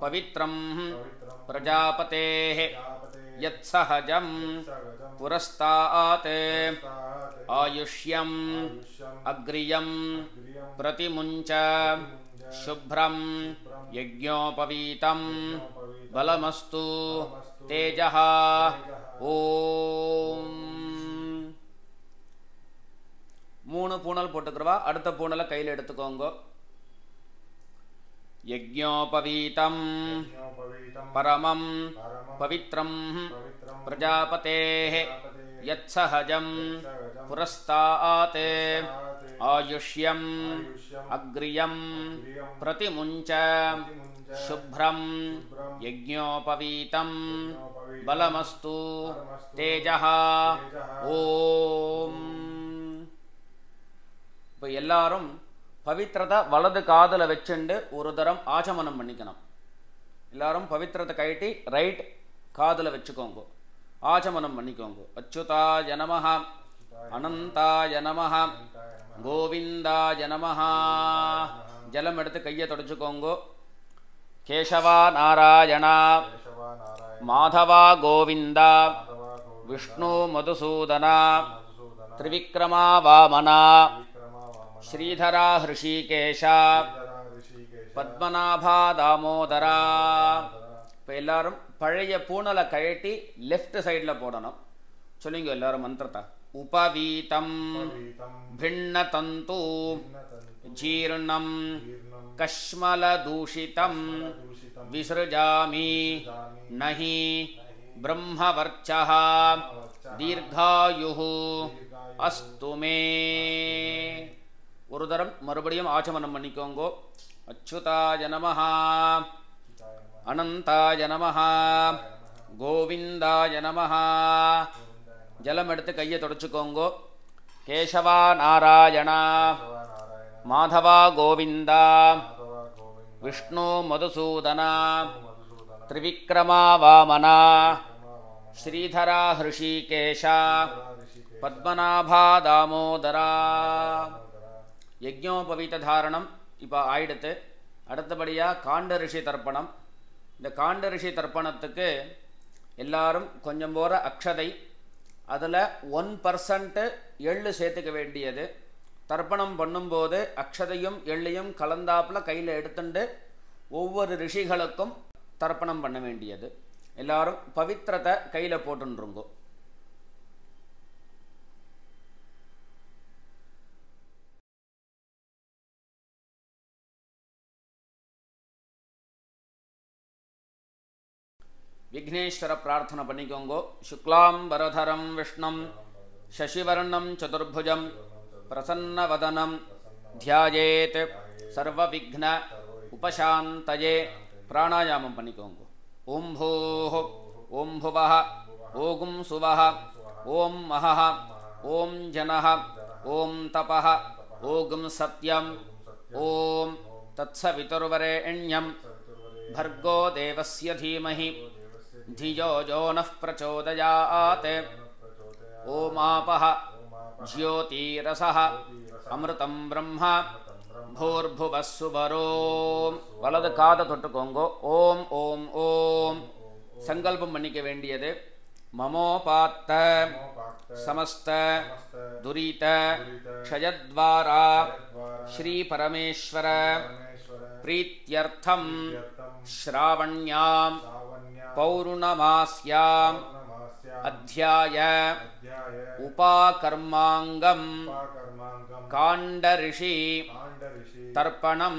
பவித்ரம் பிரஜாபதேஹ யத்சஹஜம் புரஸ்தாத் ஆயுஷ்யம் அக்ரியம் பிரதிமுஞ்ச சுப்ரம் யஜ்ஞோபவீதம் பலமஸ்து தேஜஹ. ஓம் 3 பூணல் போட்டுக்கிறவா அடுத்த பூணலை கையில் எடுத்துக்கோங்க. யஜ்ஞோபவீதம் பரமம் பவித்ரம் பிரஜாபதேஹ யத்சஹஜம் புரஸ்தாத் ஆயுஷ்யம் அக்ரியம் பிரதிமுஞ்ச சுப்ரம் யஜ்ஞோபவீதம் பலமஸ்து தேஜஹ. ஓம். இப்போ எல்லாரும் பவித்ரதை வலது காதில் வச்சுண்டு ஒரு தரம் ஆச்சமனம் பண்ணிக்கணும். எல்லாரும் பவித்திரத்தை கழட்டி ரைட் காதில் வச்சுக்கோங்க. ஆச்சமனம் பண்ணிக்கோங்க. அச்சுதாய நமஹ, அனந்தாய நமஹ, கோவிந்தாய நமஹ. ஜலம் எடுத்து கையை தொடச்சுக்கோங்க. கேசவா நாராயணா, மாதவா கோவிந்தா, விஷ்ணு மதுசூதனா, திரிவிக்ரமா வாமனா, ஸ்ரீதரா ஹிருஷிகேஷா, பத்மநாபா தாமோதரா. இப்போ எல்லாரும் பழைய பூனலை கழட்டி லெஃப்ட் சைடில் போடணும். சொல்லுங்க எல்லாரும் மந்திரத்தை. உபவீதம் பின்னதந்து ஜீர்ணம் கஷ்மலதூஷிதம் விசೃಜாமி நஹி பிரம்மவர்ச்சः தீர்காயுः அஸ்து மே. ஒரு தரம் மறுபடியும் ஆச்சமனம் பண்ணிக்கோங்கோ. அச்சுதாய நமஹ, அனந்தாய நமஹ, கோவிந்தாய நமஹ. ஜலம் எடுத்து கையை தொடச்சுக்கோங்கோ. கேசவா நாராயணா, மாதவா கோவிந்தா, விஷ்ணு மதுசூதனா, திரிவிக்ரமா வாமனா, ஸ்ரீதரா ஹிருஷிகேஷா, பத்மநாபா தாமோதரா. யஜ்ஞோபவீத தாரணம் இப்போ ஆயிடுத்து. அடுத்தபடியாக காண்ட ரிஷி தர்ப்பணம். இந்த காண்ட ரிஷி தர்ப்பணத்துக்கு எல்லாரும் கொஞ்சம் போகிற அக்ஷதை, அதில் 1% எள்ளு சேர்த்துக்க வேண்டியது. தர்ப்பணம் பண்ணும்போது அக்ஷதையும் எள்ளையும் கலந்தாப்பில் கையில் எடுத்துட்டு ஒவ்வொரு ரிஷிகளுக்கும் தர்ப்பணம் பண்ண வேண்டியது. எல்லாரும் பவித்திரத்தை கையில் போட்டுருங்கோ. விக்னேஸ்வர பிரார்த்தனை பண்ணிக்கோங்கோ. சுக்லாம்பரதரம் விஷ்ணம் சசிவர்ணம் சதுர்புஜம் பிரசன்னவதனம் தியாயேத் சர்வவிக்ன உபசாந்தயே. பிராணாயாமம் பண்ணிக்கோங்க. ஓம் பூஹ, ஓம் புவஹ, ஓகும் சுவஹ, ஓம் மஹஹ, ஓம் ஜனஹ, ஓம் தபஹ, ஓகும் சத்யம், ஓம் தத்சவிதுர்வரேண்யம் भर्गो देवस्य धीमहि धियो यो नः प्रचोदयात्. ओमापः ज्योतिरसः अमृतं ब्रह्म भूर्भुवः सुवरो. வலது காதை தொட்டுக்கோங்கோ. ஓம் ஓம் ஓம். சங்கல்பம் பண்ணிக்க வேண்டியது. மமோபாத்த समस्त दुरीत क्षयद्वारा श्री परमेश्वर प्रीत्यर्थम श्रावण्यां पौर्णमास्यां अध्याय उपाकर्मांगम कांडऋषि तर्पणम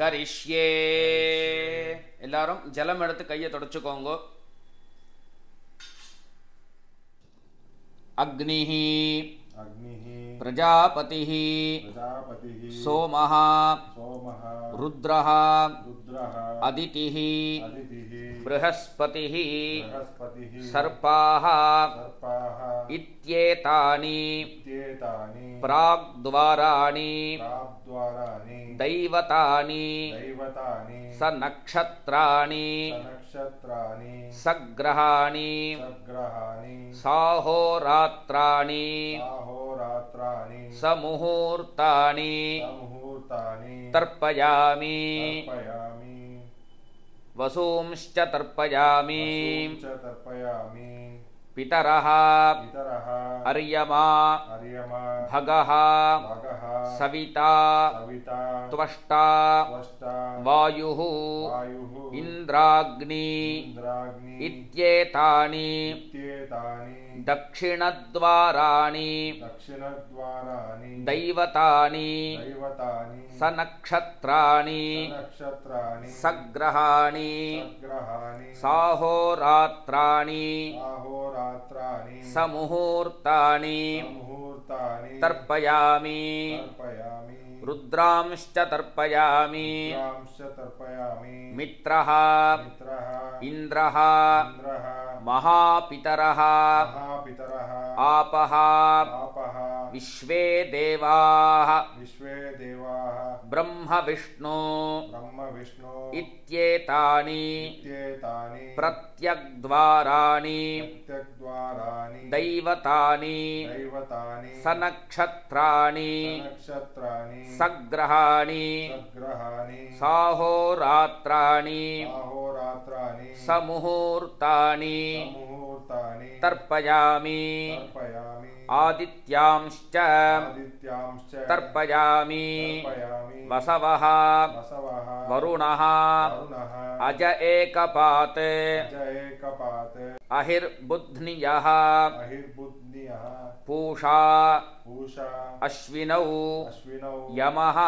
करिष्ये. எல்லாரும் ஜலம் எடுத்து கையை தொடச்சுக்கோங்க. अग्निः प्रजापतिः सोमः रुद्रः अदितिः बृहस्पतिः सर्पाः इत्येतानि प्राग्द्वाराणि दैवतानि सनक्षत्राणि सग्रहाणि साहोरात्राणि समुहूर्तानि तर्पयामि. वसूंश्च तर्पयामि. पितरः अर्यमा भगः सविता त्वष्टा वायुः इन्द्राग्नि इत्येतानि दक्षिणद्वाराणि दैवतानि सनक्षत्राणि सग्रहाणि साहोरात्राणि समुहूर्तानि तर्पयामि. रुद्रांश्च तर्पयामि. मित्रः इन्द्रः महापितरः आपः विश्वे देवाः विश्वे देवाः ब्रह्म विष्णु ब्रह्म विष्णु इत्येतानि इत्येतानि प्रत्यग्द्वाराणि प्रत्यग्द्वाराणि दैवतानि दैवतानि सनक्षत्राणि नक्षत्राणि सग्रहाणि सग्रहाणि साहोरात्राणि अहोरात्राणि समुहूर्तानि मुहूर्तानि तर्पयामि तर्पयामि आदित्यांश्च आदित्यांश्च तर्पयामि तर्पयामि वसवः वसवः वरुणः वरुणः अज एकपात् अज एकपात् अहिर्बुध्नियः अहिर्बुध्नियः पूषा पूषा अश्विनौ अश्विनौ यमः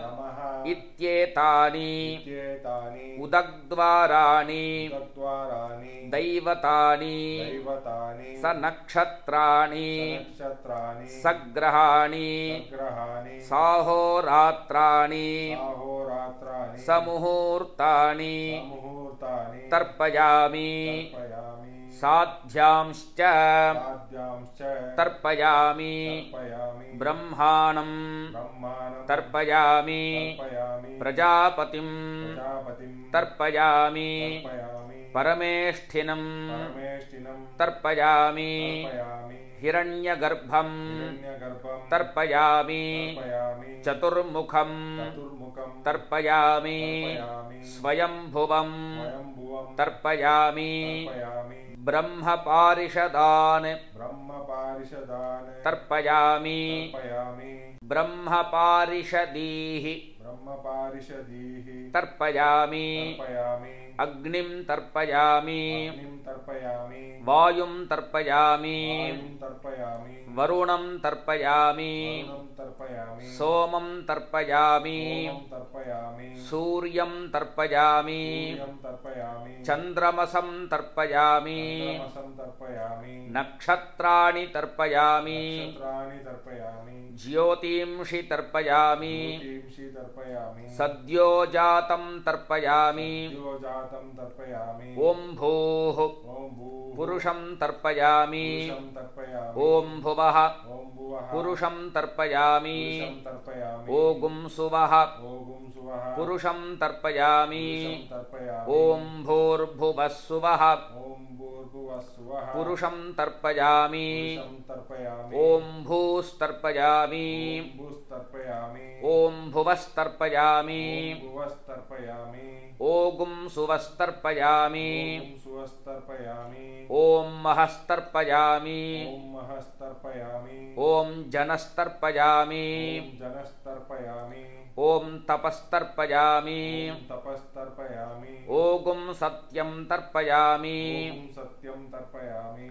यमः इत्येतानि इत्येतानि उदग्द्वाराणि उदग्द्वाराणि दैवतानि दैवतानि सनक्षत्राणि नक्षत्राणि सग्रहाणि सग्रहाणि साहोरात्राणि अहोरात्राणि समुहूर्तानि मुहूर्तानि तर्पयामि तर्पयामि साध्यांश्च साध्यांश्च तर्पयामि तर्पयामि ब्रह्माणं ब्रह्माणं तर्पयामि तर्पयामि प्रजापतिं प्रजापतिं तर्पयामि तर्पयामि परमेष्ठिनं परमेष्ठिनं तर्पयामि तर्पयामि हिरण्यगर्भं हिरण्यगर्भं तर्पयामि तर्पयामि चतुर्मुखं चतुर्मुखं तर्पयामि तर्पयामि स्वयंभुवं स्वयंभुवं तर्पयामि तर्पयामि ब्रह्मपारिषदान् ब्रह्मपारिषदान् तर्पयामि तर्पयामि ब्रह्मपारिषदीः ब्रह्मपारिषदीः तर्पयामि तर्पयामि अग्निं तर्पयामि अग्निं तर्पयामि वायुं तर्पयामि वायुं तर्पयामि वरुणं तर्पयामि वरुणं तर्पयामि सोमं तर्पयामि सोमं तर्पयामि सूर्यं तर्पयामि सूर्यं तर्पयामि चन्द्रमसं तर्पयामि चन्द्रमसं तर्पयामि नक्षत्राणि तर्पयामि नक्षत्राणि तर्पयामि ज्योतिंषि तर्पयामि ज्योतिंषि तर्पयामि सद्यो जातं तर्पयामि सद्योजातं तर्पयामि ॐ भूः ॐ भूः पुरुषं तर्पयामि पुरुषं तर्पयामि ॐ भुवः ॐ भुवः पुरुषं तर्पयामि पुरुषं तर्पयामि ॐ सुवः ओगुं सुवः पुरुषं तर्पयामि पुरुषं तर्पयामि ॐ भूर्भुवः सुवः ॐ भूर्भुवः सुवः पुरुषं तर्पयामि पुरुषं तर्पयामि ॐ भूस्तर्पयामि ॐ भूस्तर्पयामि ॐ भुवस्तर्पयामि ॐ भुवस्तर्पयामि ॐ सुवस्तर्पयामि ॐ सुवस्तर्पयामि ॐ महस्तर्पयामि ॐ महस्तर्पयामि ॐ जनस्तर्पयामि ॐ जनस्तर्पयामि ॐ तपस्तर्पयामि ॐ तपस्तर्पयामि ॐ सत्यं तर्पयामि ॐ सत्यं तर्पयामि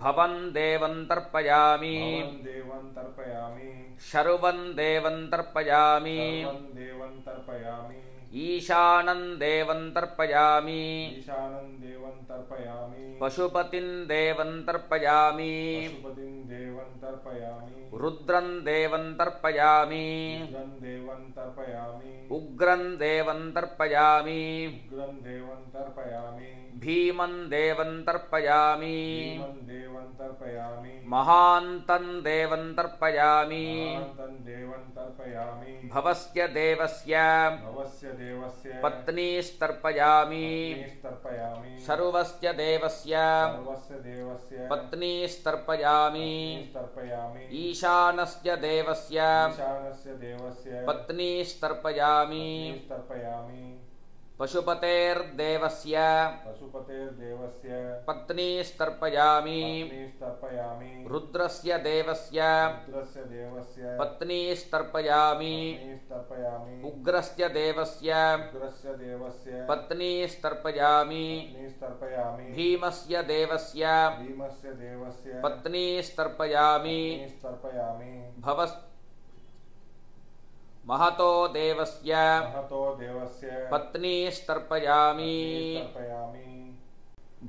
भवं देवं तर्पयामि भवं देवं तर्पयामि शर्वं देवं तर्पयामि सर्वं देवं तर्पयामि ईशानं देवं तर्पयामि ईशानं देवं तर्पयामि पशुपतिं देवं तर्पयामि पशुपतिं देवं तर्पयामि रुद्रं देवं तर्पयामि रुद्रं देवं तर्पयामि उग्रं देवं तर्पयामि उग्रं देवं तर्पयामि भीमं देवं तर्पयामि भीमं देवं तर्पयामि महान्तं देवं तर्पयामि महान्तं देवं तर्पयामि भवस्य देवस्य भवस्य देवस्य पत्नीस्तर्पयामि पत्नीस्तर्पयामि सर्वस्य देवस्य सर्वस्य देवस्य पत्नीस्तर्पयामि पत्नीस्तर्पयामि ईशानस्य देवस्य ईशानस्य देवस्य पत्नीस्तर्पयामि पत्नीस्तर्पयामि पशुपतेर्देवस्य पशुपतेर्देवस्य पत्नीस्तर्पयामि पत्नीस्तर्पयामि रुद्रस्य देवस्य रुद्रस्य देवस्य पत्नीस्तर्पयामि पत्नीस्तर्पयामि उग्रस्य देवस्य उग्रस्य देवस्य पत्नीस्तर्पयामि पत्नीस्तर्पयामि भीमस्य देवस्य भीमस्य देवस्य पत्नीस्तर्पयामि पत्नीस्तर्पयामि महतो देवस्य महतो देवस्य पत्नीस्तर्पयामि पत्नीस्तर्पयामि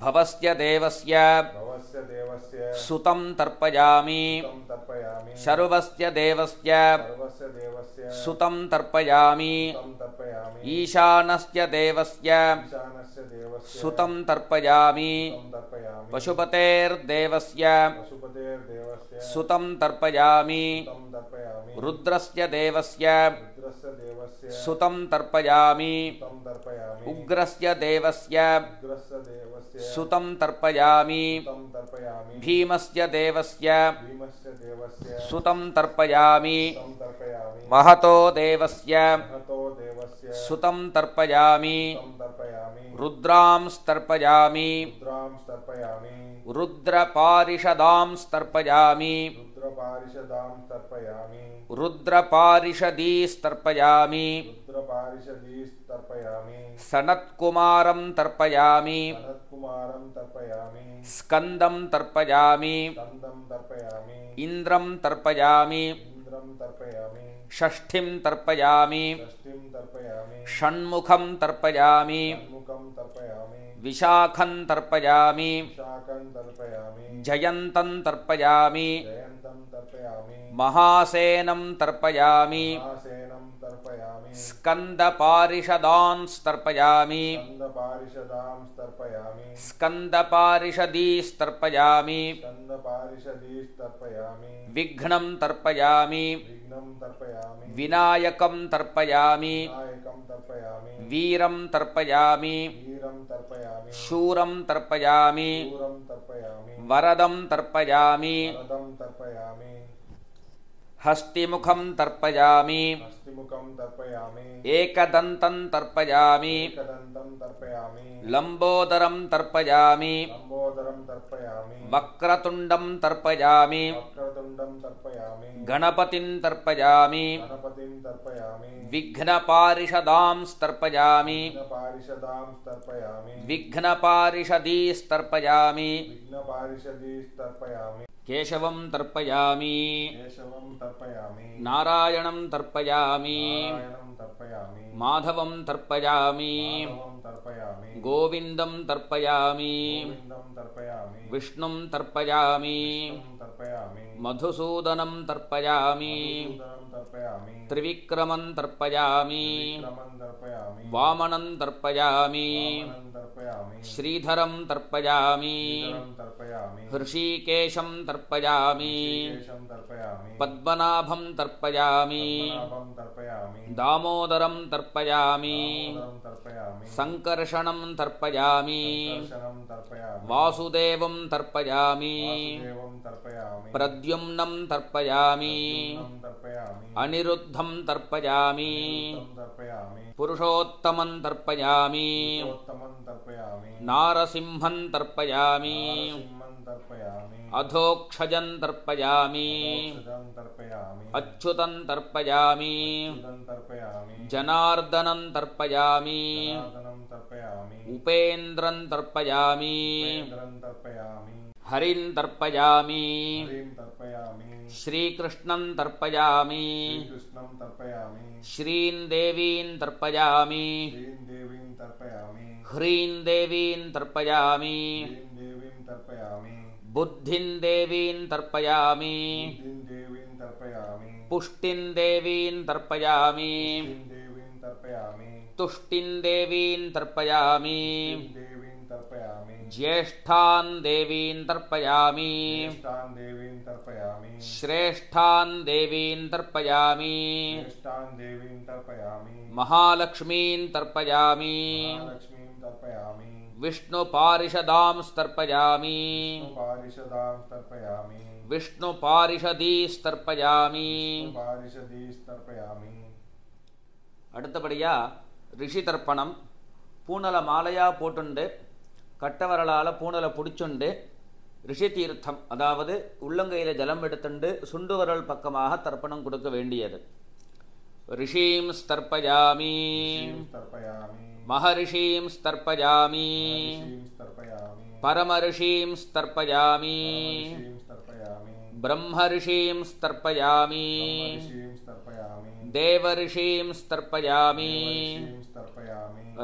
भवस्य देवस्य भवस्य भीमस्य देवस्य सुतं तर्पयामि सुतं तर्पयामि शर्वस्य देवस्य सर्वस्य देवस्य सुतं तर्पयामि सुतं तर्पयामि ईशानस्य देवस्य ईशानस्य देवस्य सुतं तर्पयामि सुतं तर्पयामि पशुपतेर्देवस्य पशुपतेर्देवस्य सुतं तर्पयामि सुतं तर्पयामि रुद्रस्य देवस्य रुद्रस्य देवस्य सुतं तर्पयामि सुतं तर्पयामि उग्रस्य देवस्य उग्रस्य देवस्य सुतं तर्पयामि सुतं तर्पयामि भीमस्य देवस्य भीमस्य देवस्य सुतं तर्पयामि सुतं तर्पयामि महतो देवस्य महतो देवस्य सुतं तर्पयामि सुतं तर्पयामि रुद्रांस्तर्पयामि रुद्रांस्तर्पयामि रुद्रपारिषदांस्तर्पयामि रुद्रपारिषदांस्तर्पयामि रुद्रपारिषदीस्तर्पयामि रुद्रपारिषदीस्तर्पयामि सनत्कुमारं तर्पयामि सनत्कुमारं तर्पयामि स्कन्दं तर्पयामि स्कन्दं तर्पयामि इन्द्रं तर्पयामि इन्द्रं तर्पयामि षष्ठीं तर्पयामि षष्ठीं तर्पयामि षण्मुखं तर्पयामि षण्मुखं तर्पयामि विशाखं तर्पयामि विशाखं तर्पयामि जयन्तं तर्पयामि जयन्तं तर्पयामि महासेनं तर्पयामि महासेनं तर्पयामि स्कन्दपारिषदांस्तर्पयामि स्कन्दपारिषदांस्तर्पयामि स्कन्दपारिषदीस्तर्पयामि स्कन्दपारिषदीस्तर्पयामि विघ्नं तर्पयामि विघ्नं तर्पयामि विनायकं तर्पयामि विनायकं तर्पयामि वीरं तर्पयामि वीरं तर्पयामि शूरं तर्पयामि शूरं तर्पयामि वरदं तर्पयामि वरदं तर्पयामि हस्तिमुखं तर्पयामि हस्तिमुखं तर्पयामि एकदन्तं तर्पयामि एकदन्तं तर्पयामि लम्बोदरं तर्पयामि लम्बोदरं तर्पयामि वक्रतुण्डं तर्पयामि वक्रतुण्डं तर्पयामि गणपतिं तर्पयामि गणपतिं तर्पयामि विघ्नपारिषदांस्तर्पयामि विघ्नपारिषदांस्तर्पयामि विघ्नपारिषदीस्तर्पयामि विघ्नपारिषदीस्तर्पयामि केशवं तर्पयामि केशवं तर्पयामि नारायणं तर्पयामि नारायणं तर्पयामि माधवं तर्पयामि माधवं तर्पयामि गोविन्दं तर्पयामि गोविन्दं तर्पयामि विष्णुं तर्पयामि विष्णुं तर्पयामि मधुसूदनं तर्पयामि मधुसूदनं तर्पयामि त्रिविक्रमं तर्पयामि विक्रमं तर्पयामि वामनं तर्पयामि वामनं तर्पयामि श्रीधरं तर्पयामि श्रीधरं तर्पयामि हृषीकेशं तर्पयामि ऋषिकेशं तर्पयामि पद्मनाभं तर्पयामि पद्मनाभं तर्पयामि दामोदरं तर्पयामि दामोदरं तर्पयामि सङ्कर्षणं तर्पयामि संकर्षणं तर्पयामि वासुदेवं तर्पयामि वासुदेवं तर्पयामि प्रद्युम्नं तर्पयामि प्रद्युम्नं तर्पयामि अनिरुद्धं तर्पयामि अनिरुद्धं तर्पयामि पुरुषोत्तमं तर्पयामि पुरुषोत्तमं तर्पयामि नारसिंहं तर्पयामि नारसिंहं तर्पयामि अधोक्षजं तर्पयामि अधोक्षजं तर्पयामि अच्युतं तर्पयामि अच्युतं तर्पयामि जनार्दनं तर्पयामि जनार्दनं तर्पयामि उपेन्द्रं तर्पयामि उपेन्द्रं तर्पयामि हरिं तर्पयामि हरिं तर्पयामि श्रीकृष्णं तर्पयामि श्रीकृष्णं तर्पयामि श्रीं देवीं तर्पयामि श्रीं देवीं तर्पयामि ह्रीं देवीं तर्पयामि श्रीं देवीं तर्पयामि बुद्धिं देवीं तर्पयामि बुद्धिं देवीं तर्पयामि पुष्टिं देवीं तर्पयामि पुष्टिं देवीं तर्पयामि तुष्टिं देवीं तर्पयामि पुष्टिं देवीं तर्पयामि ज्येष्ठां देवीं तर्पयामि ज्येष्ठां देवीं तर्पयामि श्रेष्ठां देवीं तर्पयामि श्रेष्ठां देवीं तर्पयामि महालक्ष्मीं तर्पयामि महालक्ष्मीं तर्पयामि विष्णुपारिषदांस्तर्पयामि पारिषदां तर्पयामि विष्णुपारिषदीस्तर्पयामि पारिषदीस्तर्पयामि அடுத்தபடியா ரிஷி தர்ப்பணம் பூனலை மாலையாக போட்டுண்டு கட்டவரலால் பூனலை பிடிச்சுண்டு ரிஷி தீர்த்தம் அதாவது உள்ளங்கையில் ஜலம் எடுத்துண்டு சுண்டுவரல் பக்கமாக தர்ப்பணம் கொடுக்க வேண்டியது ரிஷீம் ஸ்தர்ப்பயாமி மகரிஷீம் ஸ்தர்ப்பயாமி பரமரிஷீம் ஸ்தர்ப்பயாமி ब्रह्मऋषीं स्तर्पयामि देवऋषीं स्तर्पयामि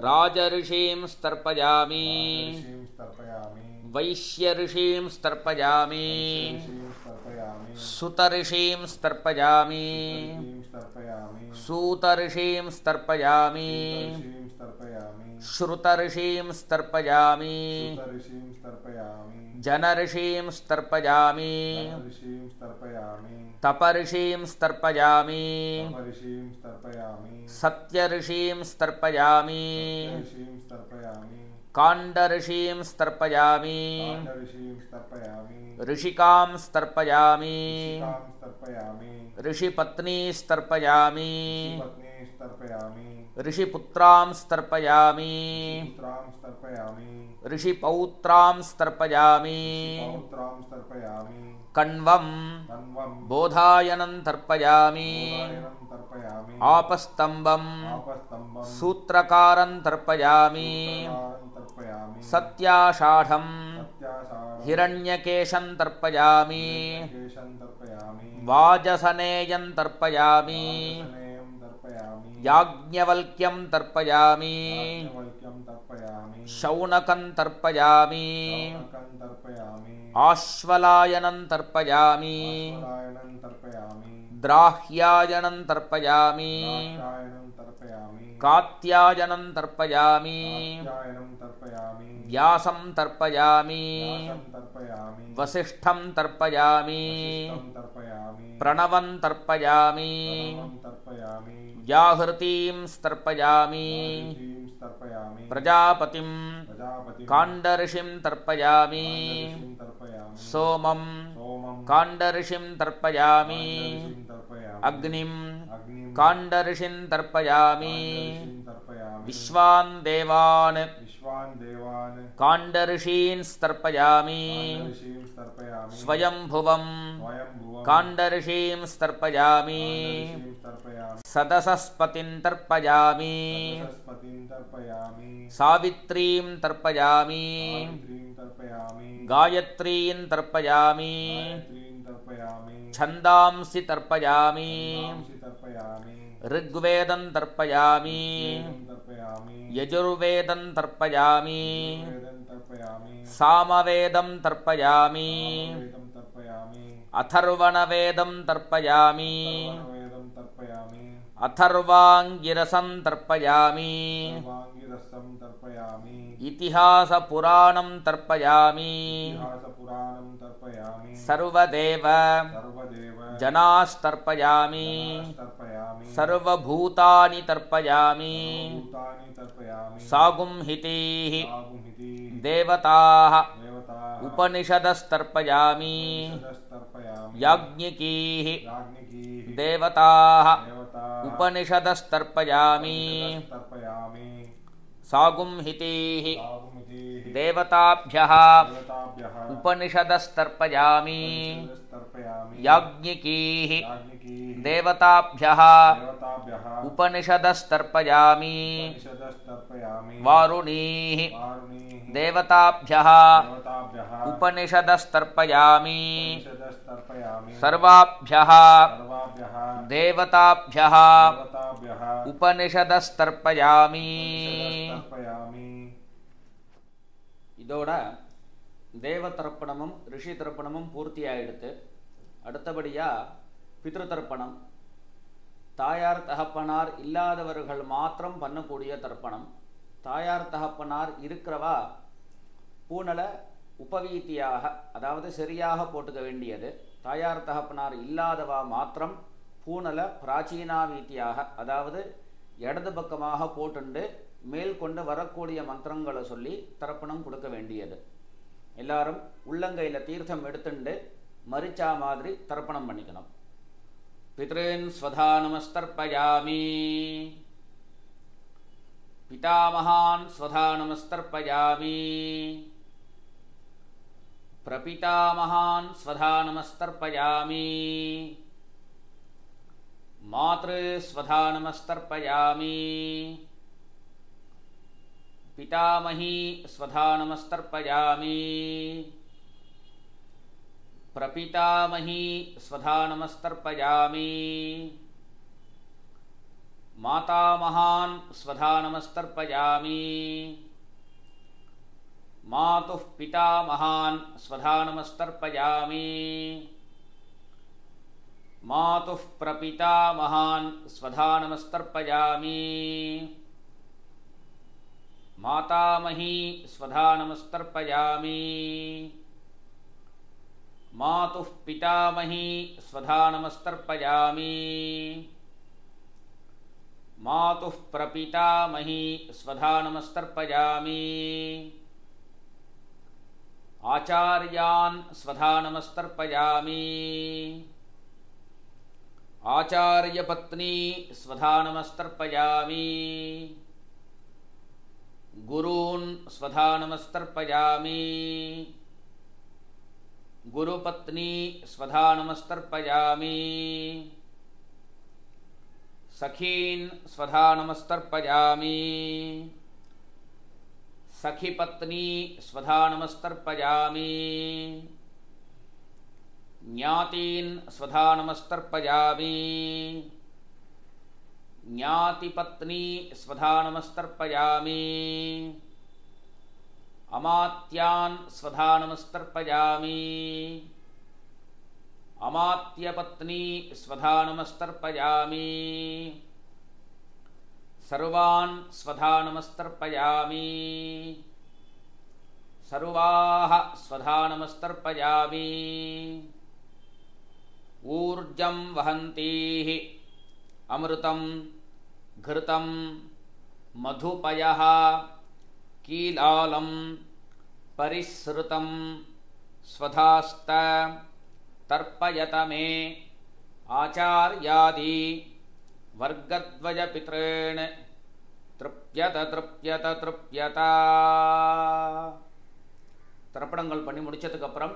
राजऋषीं स्तर्पयामि वैश्यऋषीं स्तर्पयामि ऋषीं तर्पयामि सुतऋषीं स्तर्पयामि ऋषीं तर्पयामि सूतऋषीं स्तर्पयामि ऋषीं तर्पयामि श्रुतऋषीं स्तर्पयामि ऋषीं तर्पयामि जनऋषीं स्तर्पयामि ऋषीं तर्पयामि तपऋषीं स्तर्पयामि ऋषीं तर्पयामि सत्यऋषीं स्तर्पयामि ऋषीं तर्पयामि काण्डऋषीं स्तर्पयामि ऋषीं तर्पयामि ऋषिकां स्तर्पयामि ऋषिकां तर्पयामि ऋषिपत्नी स्तर्पयामि पत्नी तर्पयामि ऋषिपुत्रां स्तर्पयामि पुत्रां तर्पयामि ऋषिपौत्रां स्तर्पयामि पौत्रां तर्पयामि कण्वं तन्वं बोधायनं तर्पयामि बोधायनं तर्पयामि आपस्तम्भं आपस्तम्भं सूत्रकारं तर्पयामि सूत्रकारं तर्पयामि सत्याषाढं सत्यासारं हिरण्यकेशं तर्पयामि केशं तर्पयामि वाजसनेयं तर्पयामि वाजसनेयं तर्पयामि याज्ञवल्क्यं तर्पयामि याज्ञवल्क्यं तर्पयामि शौनकं तर्पयामि शौनकं तर्पयामि आश्वलायनं तर्पयामि आश्वलायनं तर्पयामि द्राह्यायनं तर्पयामि द्राक्षायनं तर्पयामि कात्यायनं तर्पयामि कात्यायनं तर्पयामि व्यासं तर्पयामि व्यासं तर्पयामि वसिष्ठं तर्पयामि वसिष्ठं तर्पयामि प्रणवं तर्पयामि प्रणवं तर्पयामि व्याहृतीं स्तर्पयामि ऋषीं तर्पयामि प्रजापतिं प्रजापतिं काण्डऋषिं तर्पयामि ऋषीं तर्पयामि सोमं सोमं काण्डऋषिं तर्पयामि ऋषीं तर्पयामि अग्निं अग्निं काण्डऋषिं तर्पयामि ऋषीं तर्पयामि विश्वान् देवान् विश्वान् देवान् काण्डऋषीन् स्तर्पयामि ऋषीं तर्पयामि स्वयंभुवं स्वयंभुवं काण्डऋषीं स्तर्पयामि ऋषीं तर्पयामि सदसस्पतिं तर्पयामि सरस्वतीं तर्पयामि सावित्रीं तर्पयामि सावित्रीं तर्पयामि गायत्रीं तर्पयामि गायत्रीं तर्पयामि छन्दांसि तर्पयामि छन्दांसि तर्पयामि ऋग्वेदं तर्पयामि वेदं तर्पयामि यजुर्वेदं तर्पयामि वेदं तर्पयामि सामवेदं तर्पयामि वेदं तर्पयामि अथर्वणवेदं तर्पयामि वेदं तर्पयामि अथर्वाङ्गिरसं तर्पयामि सर्वाङ्गिरसं तर्पयामि इतिहासपुराणं तर्पयामि इतिहासपुराणं तर्पयामि सर्वदेव सर्वदेव जनास्तर्पयामि तर्पयामि सर्वभूतानि तर्पयामि भूतानि तर्पयामि सागुंहितीः सागुंहितिः देवताः देवताः उपनिषदस्तर्पयामि उपनिषदस्तर्पयामि याज्ञिकीः याज्ञिकीः देवताः देवताः उपनिषदस्तर्पयामि उपनिषदस्तर्पयामि सागुंहितीः सागुंहितिः देवताभ्यः देवताभ्यः उपनिषदस्तर्पयामि उपनिषदस्तर्पयामि याज्ञिकीः याज्ञिकीः देवताभ्यः देवताभ्यः उपनिषदस्तर्पयामि उपनिषदस्तर्पयामि वारुणीः वारुणीः देवताभ्यः देवताभ्यः उपनिषदस्तर्पयामि उपनिषदस्तर्पयामि सर्वाभ्यः सर्वाभ्यः देवताभ्यः देवताभ्यः उपनिषदस्तर्पयामि उपनिषदस्तर्पयामि இதோட தேவ தர்ப்பணமும் ரிஷி தர்ப்பணமும் பூர்த்தி ஆயிடுத்து. அடுத்தபடியா பித்ரு தர்ப்பணம், தாயார் தகப்பனார் இல்லாதவர்கள் மாத்திரம் பண்ணக்கூடிய தர்ப்பணம். தாயார் தகப்பனார் இருக்கிறவா பூனலை உபவீத்தியாக, அதாவது சரியாக போட்டுக்க வேண்டியது. தாயார் தகப்பனார் இல்லாதவா மாத்திரம் பூனலை பிராச்சீனா வீத்தியாக, அதாவது இடது பக்கமாக போட்டுண்டு மேல் கொண்டு வரக்கூடிய மந்திரங்களை சொல்லி தர்ப்பணம் கொடுக்க வேண்டியது. எல்லாரும் உள்ளங்கையில் தீர்த்தம் எடுத்துண்டு மரிச்சா மாதிரி தர்ப்பணம் பண்ணிக்கணும். பித்ருன் ஸ்வதா நமஸ்தர்ப்பயாமி, பிதாமகான் ஸ்வதா நமஸ்தர்ப்பயாமி, பிரபிதாமகான் ஸ்வதா நமஸ்தர்ப்பயாமி, மாத்ரு ஸ்வதா நமஸ்தர்ப்பயாமி, पितामही स्वधा नमस्तर्पयामि, प्रपितामही स्वधा नमस्तर्पयामि, मातामहान् स्वधा नमस्तर्पयामि, मातुः पितामहान् स्वधा नमस्तर्पयामि मातुः प्रपितामहान् स्वधा नमस्तर्पयामि मातामही स्वधा नमस्तर्पयामि मातुः पितामही स्वधा नमस्तर्पयामि मातुः प्रपितामही स्वधा नमस्तर्पयामि आचार्यान् स्वधा नमस्तर्पयामि आचार्यपत्नी स्वधा नमस्तर्पयामि गुरून् स्वधा नमस्तर्पयामि गुरुपत्नी स्वधा नमस्तर्पयामि सखीन् स्वधा नमस्तर्पयामि सखीपत्नी स्वधा नमस्तर्पयामि ज्ञातीन् स्वधा नमस्तर्पयामि ज्ञातिपत्नी स्वधा नमस्तर्पयामि अमात्यान् स्वधा नमस्तर्पयामि अमात्यपत्नी स्वधा नमस्तर्पयामि सर्वान् स्वधा नमस्तर्पयामि सर्वाः स्वधा नमस्तर्पयामि ऊर्जं वहन्तीः अमृतं घृतं मधुपयः कीलालं परिसृतं स्वधास्त तर्पयत मे आचार्यादि वर्गद्वयपितॄन् तृप्यत तृप्यत तृप्यत தர்ப்பணங்கள் பண்ணி முடிச்சதுக்கு அப்புறம்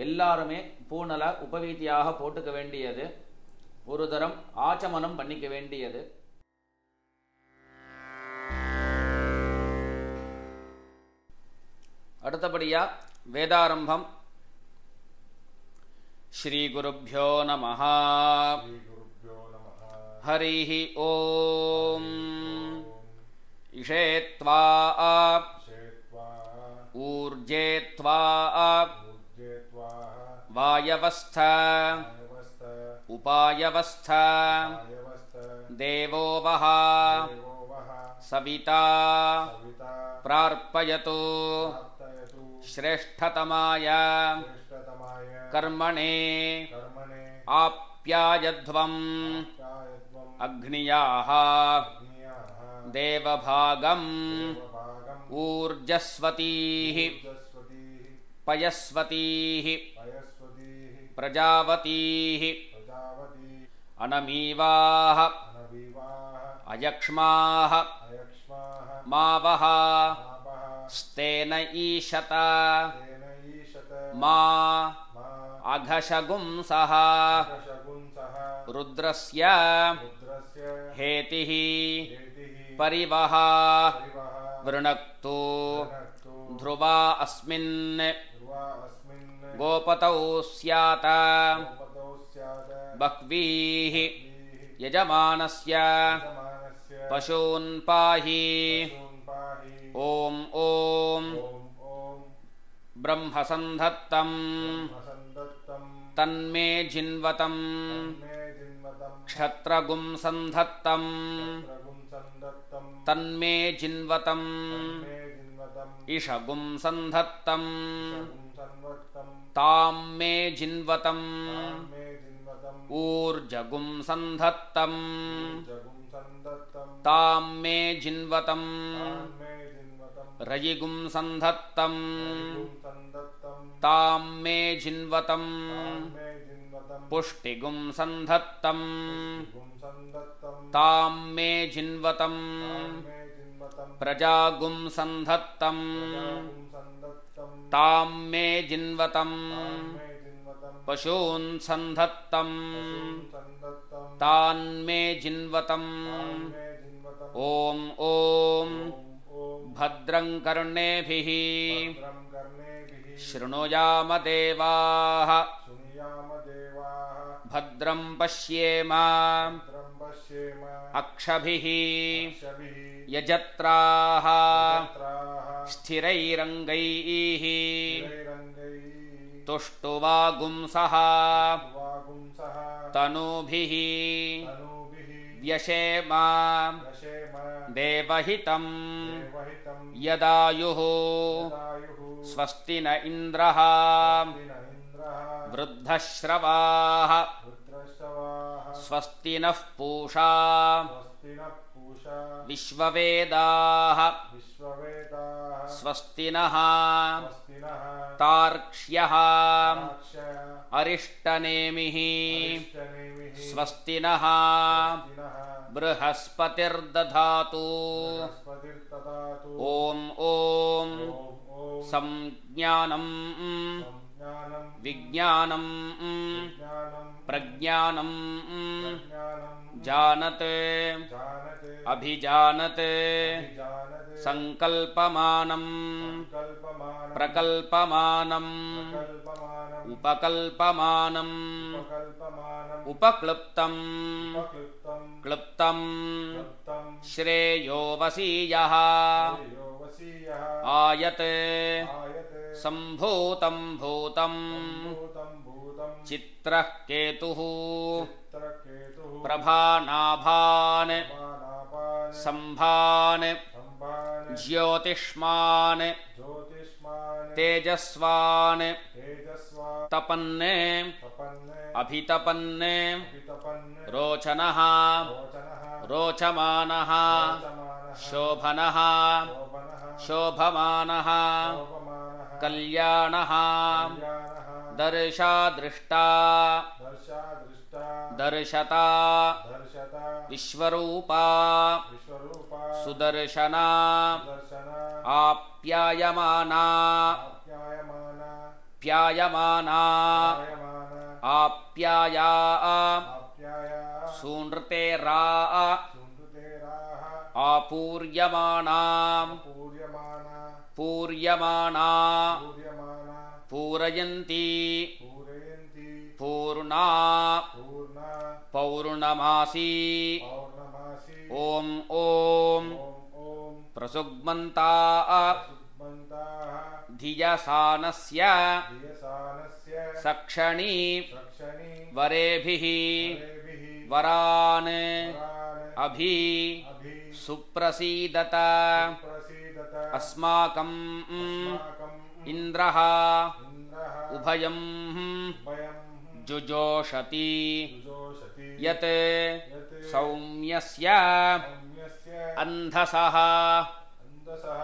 எல்லாருமே பூணலை உபவீதியாக போட்டுக்க வேண்டியது, ஒரு தரம் ஆச்சமனம் பண்ணிக்க வேண்டியது. அடுத்தபடியா வேதாரம்பம். ஸ்ரீ குருப்யோ நமஹ. ஹரிஹி ஓம். இஷேத்வா ऊर्जेत्वा वायवस्थ उपायवस्थ देवो वः सविता प्रार्पयतु श्रेष्ठतमाय कर्मणे आप्यायध्वम् अग्नियाः देवभागम् ऊर्जस्वतीः पयस्वतीः प्रजावतीः अनमीवाः अयक्ष्माः मावः स्तेन ईशत मा अघशगुंसः रुद्रस्य हेतिः परिवः वृणक्तु ध्रुवा अस्मिन् गोपतौ स्यात् बह्वीः यजमानस्य पशून् पाहि ॐ ॐ ब्रह्मसन्धत्तं तन्मे जिन्वतं क्षत्रगुं सन्धत्तं तन्मे जिन्वतं इषगुं सन्धत्तं तां मे जिन्वतं ऊर्जगुं सन्धत्तं तां मे जिन्वतं रयिगुं सन्धत्तं तां मे जिन्वतं पुष्टिगुं सन्धत्तं तां मे जिन्वतं प्रजागुं सन्धत्तं तां मे जिन्वतं पशून् सन्धत्तं तान् मे जिन्वतं ॐ ॐ भद्रं कर्णेभिः शृणुयाम देवाः भद्रं पश्येम अक्षभिः ಯಜತ್ರಾಹ ಯತ್ರಾಹ ಸ್ಥಿರೈರಂಗೈಃ ಶ್ರೀರಂಗೈಃ ತುಷ್ಟುವಾಗುಂಸಃ ವಾಗುಂಸಃ ತನೂಭಿಃ ತನೂಭಿಃ ವ್ಯಶೇಮ ಯಶೇಮ ದೇವಹಿತಂ ದೇವಹಿತಂ ಯದಾಯುಃ ಯದಾಯುಃ ಸ್ವಸ್ತಿ ನ ಇಂದ್ರಃ ಸ್ವಸ್ತಿ ನ ಇಂದ್ರಃ ವೃದ್ಧಶ್ರವಾಃ ರುದ್ರಶ್ರವಾಃ ಸ್ವಸ್ತಿ ನಃ ಪೂಷಾ ಸ್ವಸ್ತಿ ನಃ ಪೂಷಾ ವಿಶ್ವವೇದಾಃ ವಿಶ್ವವೇದಾಃ ಸ್ವಸ್ತಿ ನಃ ಸ್ವಸ್ತಿ ನಃ ತಾರ್ಕ್ಷ್ಯಃ ಸಾಕ್ಷ್ಯಯ ಅರಿಷ್ಟನೇಮಿಃ ಅರಿಷ್ಟನೇಮಿಃ ಸ್ವಸ್ತಿ ನಃ ಸ್ವಸ್ತಿ ನಃ ಬೃಹಸ್ಪತಿರ್ದಧಾತು ಬೃಹಸ್ಪತಿರ್ದಧಾತು ಓಂ ಓಂ ಓಂ ಓಂ ಸಂಜ್ಞಾನಂ ಸಂಜ್ಞಾನಂ ವಿಜ್ಞಾನಂ ಜ್ಞಾನಂ ಪ್ರಜ್ಞಾನಂ ಪ್ರಜ್ಞಾನಂ ಜಾನತ್ ಜಾನತೆ ಅಭಿಜಾನತ್ ಜಾನತೆ ಸಂಕಲ್ಪಮಾನಂ ಸಂಕಲ್ಪಮಾನಂ ಪ್ರಕಲ್ಪಮಾನಂ ಪ್ರಕಲ್ಪಮಾನಂ ಉಪಕಲ್ಪಮಾನಂ ಉಪಕಲ್ಪಮಾನಂ ಉಪಕ್ಲುಪ್ತಂ ಉಪಕ್ಲುಪ್ತಂ ಕ್ಲುಪ್ತಂ ಕ್ಲುಪ್ತಂ ಶ್ರೇಯೋ ವಸೀಯಃ ಶ್ರೇಯೋ ವಸೀಯಃ ಆಯತ್ ಆಯತೆ ಸಂಭೂತಂ ಭೂತಂ ಭೂತಂ ಭೂತಂ ಚಿತ್ರಃ ಕೇತುಃ ಚಿತ್ರಕೇತುಃ ಪ್ರಭಾನಾಭಾನ್ ಪ್ರಭಾನಾಪಾನ್ ಸಂಭಾನ್ ಸಂಭಾನ್ ಜ್ಯೋತಿಷ್ಮಾನ್ ಜ್ಯೋತಿಷ್ಮಾನ್ ತೇಜಸ್ವಾನ್ ತೇಜಸ್ವಾ ತಪನ್ ತಪನ್ನೆ ಅಭಿತಪನ್ ಅಭಿತಪನ್ನೆ ರೋಚನಃ ರೋಚನಃ ರೋಚಮಾನಃ ರೋಚಮಾನಃ ಶೋಭನಃ ಶೋಭನಃ ಶೋಭಮಾನಃ ಶೋಭಮಾನಃ ಕಲ್ಯಾಣಃ ಕಲ್ಯಾಣಃ ದರ್ಶಾದೃಷ್ಟಾ ದರ್ಶಾದೃಷ್ಟಾ ದರ್ಶತಾ ದರ್ಶತ ವಿಶ್ವರೂಪಾ ವಿಶ್ವರೂಪಾ ಸುದರ್ಶನ ಸುದರ್ಶನ ಆಪ್ಯಾಯಮಾನಾ ಆಪ್ಯಾಯಮಾನ ಪ್ಯಾಯಮಾನಾ ಆಯಮಾನ ಆಪ್ಯಾಯಾ ಆಪ್ಯಾಯ ಸೂನೃತೇರಾ ಸುಂದೃತೇರಾಹ ಆಪೂರ್ಯಮಾನಾ ಪೂರ್ಯಮಾನ ಪೂರ್ಯಮಾನಾ ಪೂರ್ಯಮಾನ ಪೂರಯಂತಿ ಪೂರಯಂತಿ ಪೂರ್ಣಾ ಪೂರ್ಣ ಪೌರ್ಣಮಾಸಿ ಪೌರ್ಣಮಾಸಿ ಓಂ ಓಂ ಓಂ ಓಂ ಪ್ರಸುಗ್ಮಂತಾ ಸುಗ್ಮಂತಾಃ ಧಿಯಸಾನಸ್ಯ ಧಿಯಸಾನಸ್ಯ ಸಕ್ಷಣಿ ರಕ್ಷಣಿ ವರೇಭಿಃ ವರೇಭಿಃ ವರಾನ್ ವರಾನ್ ಅಭಿ ಅಭಿ ಸುಪ್ರಸೀದತ ಪ್ರಸೀದತ ಅಸ್ಮಾಕಂ ಅಸ್ಮಾಕಂ ಇಂದ್ರಃ ಇಂದ್ರಃ ಉಭಯಂ ಭಯಂ ಜುಜೋಷತಿ ಜುಜೋಷತಿ ಯತ್ ಯತ್ ಸೌಮ್ಯಸ್ಯ ಸೌಮ್ಯಸ್ಯ ಅಂಧಸಃ ಅಂಧಸಃ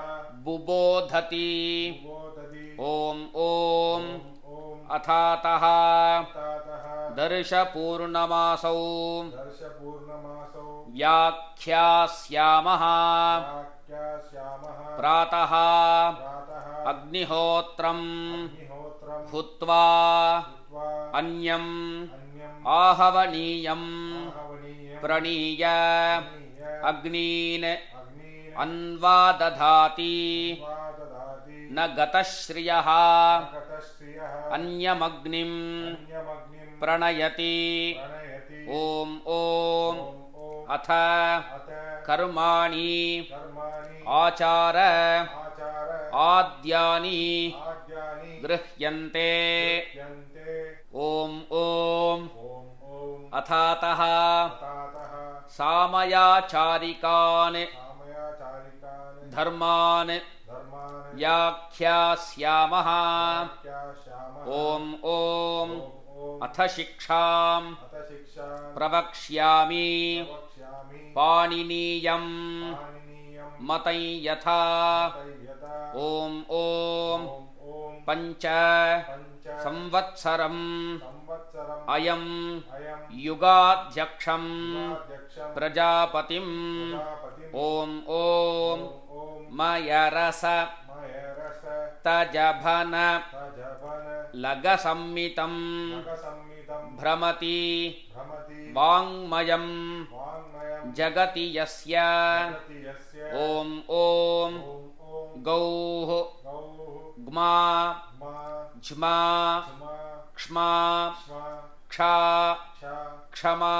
ಬುಬೋಧತಿ ಉಬೋಧತಿ ಓಂ ಓಂ ಓಂ ಓಂ ಅಥಾತಃ ತಾತಃ ದರ್ಶಪೂರ್ಣಮಾಸೌ ದರ್ಶಪೂರ್ಣಮಾಸೌ ವ್ಯಾಖ್ಯಾಸ್ಯಾಮಃ ವಾಕ್ಯಾಸ್ಯಾಮಃ ಪ್ರಾತಃ ಪ್ರಾತಃ ಅಗ್ನಿಹೋತ್ರಂ ಅಗ್ನಿಹೋತ್ರಂ ಹುತ್ವಾ ಕೃತ್ವಾ ಅನ್ಯಂ ಅನ್ಯಂ ಆಹವನೀಯಂ ಆಹವನೀಯಂ ಪ್ರಣೀಯ ಪ್ರಣೀಯ ಅಗ್ನೀನ್ ಅಗ್ನೀನ್ ಅನ್ವಾದಧಾತಿ ದದಾತಿ ನ ಗತಶ್ರಿಯಃ ಗತಶ್ರಿಯಃ ಅನ್ಯಮಗ್ನಿಂ ಅನ್ಯಮಗ್ನಿಂ ಪ್ರಣಯತಿ ಪ್ರಣಯತಿ ಓಂ ಓಂ ಓಂ ಓಂ ಅಥ ಅತ ಕರ್ಮಾಣಿ ಕರ್ಮಾಣಿ ಆಚಾರ ಆಚಾರ ಆದ್ಯಾನಿ ಆದ್ಯಾನಿ ಗೃಹ್ಯಂತೆ ಯಂತೆ ಓಂ ಓಂ ಓಂ ಓಂ ಅಥಾತಃ ತಾತಃ ಸಾಮಯಾಚಾರಿಕಾನ್ ಸಾಮಯಾಚಾರಿಕಾನ್ ಧರ್ಮಾನ್ ಧರ್ಮಾನ್ ವ್ಯಾಖ್ಯಾಸ್ಯಾಮಃ ವಾಕ್ಯಾಸ್ಯಾಮಃ ಓಂ ಓಂ ಓಂ ಓಂ ಅಥ ಶಿಕ್ಷಾಂ ಅಥ ಶಿಕ್ಷಾ ಪ್ರವಕ್ಷ್ಯಾಮಿ ವಕ್ಷ್ಯಾಮಿ ಪಾಣಿನೀಯಂ ಪಾಣಿನೀಯಂ ಮತೈ ಯಥಾ ತಯ್ಯತ ಓಂ ಓಂ ಓಂ ಓಂ ಪಂಚ ಪಂಚ ಸಂವತ್ಸರಂ ಸಂವತ್ಸರಂ ಅಯಂ ಅಯಂ ಯುಗಾಧ್ಯಕ್ಷಂ ಯುಗಾಧ್ಯಕ್ಷಂ ಪ್ರಜಾಪತಿಂ ಪ್ರಜಾಪತಿಂ ಓಂ ಓಂ ಓಂ ಮಯರಸ ಮಯರಸ ತಜಭನ ತಜಭನ ಲಗಸಂಮಿತಂ ನಗಸಂಹಿತಂ ಭ್ರಮತಿ ಭ್ರಮತಿ ವಾಂಗ್ಮಯಂ ವಾಂಗ್ಮಯಂ ಜಗತಿ ಯಸ್ಯ ಜಗತಿ ಯಸ್ಯ ಓಂ ಓಂ ಓಂ ಓಂ ಗೌಃ ಗೌಃ ಗ್ಮಾ ಮ ಜ್ಮಾ ಸ್ಮ ಕ್ಷ್ಮಾ ಸ್ಮ ಕ್ಷಾ ಕ್ಷ ಕ್ಷಮಾ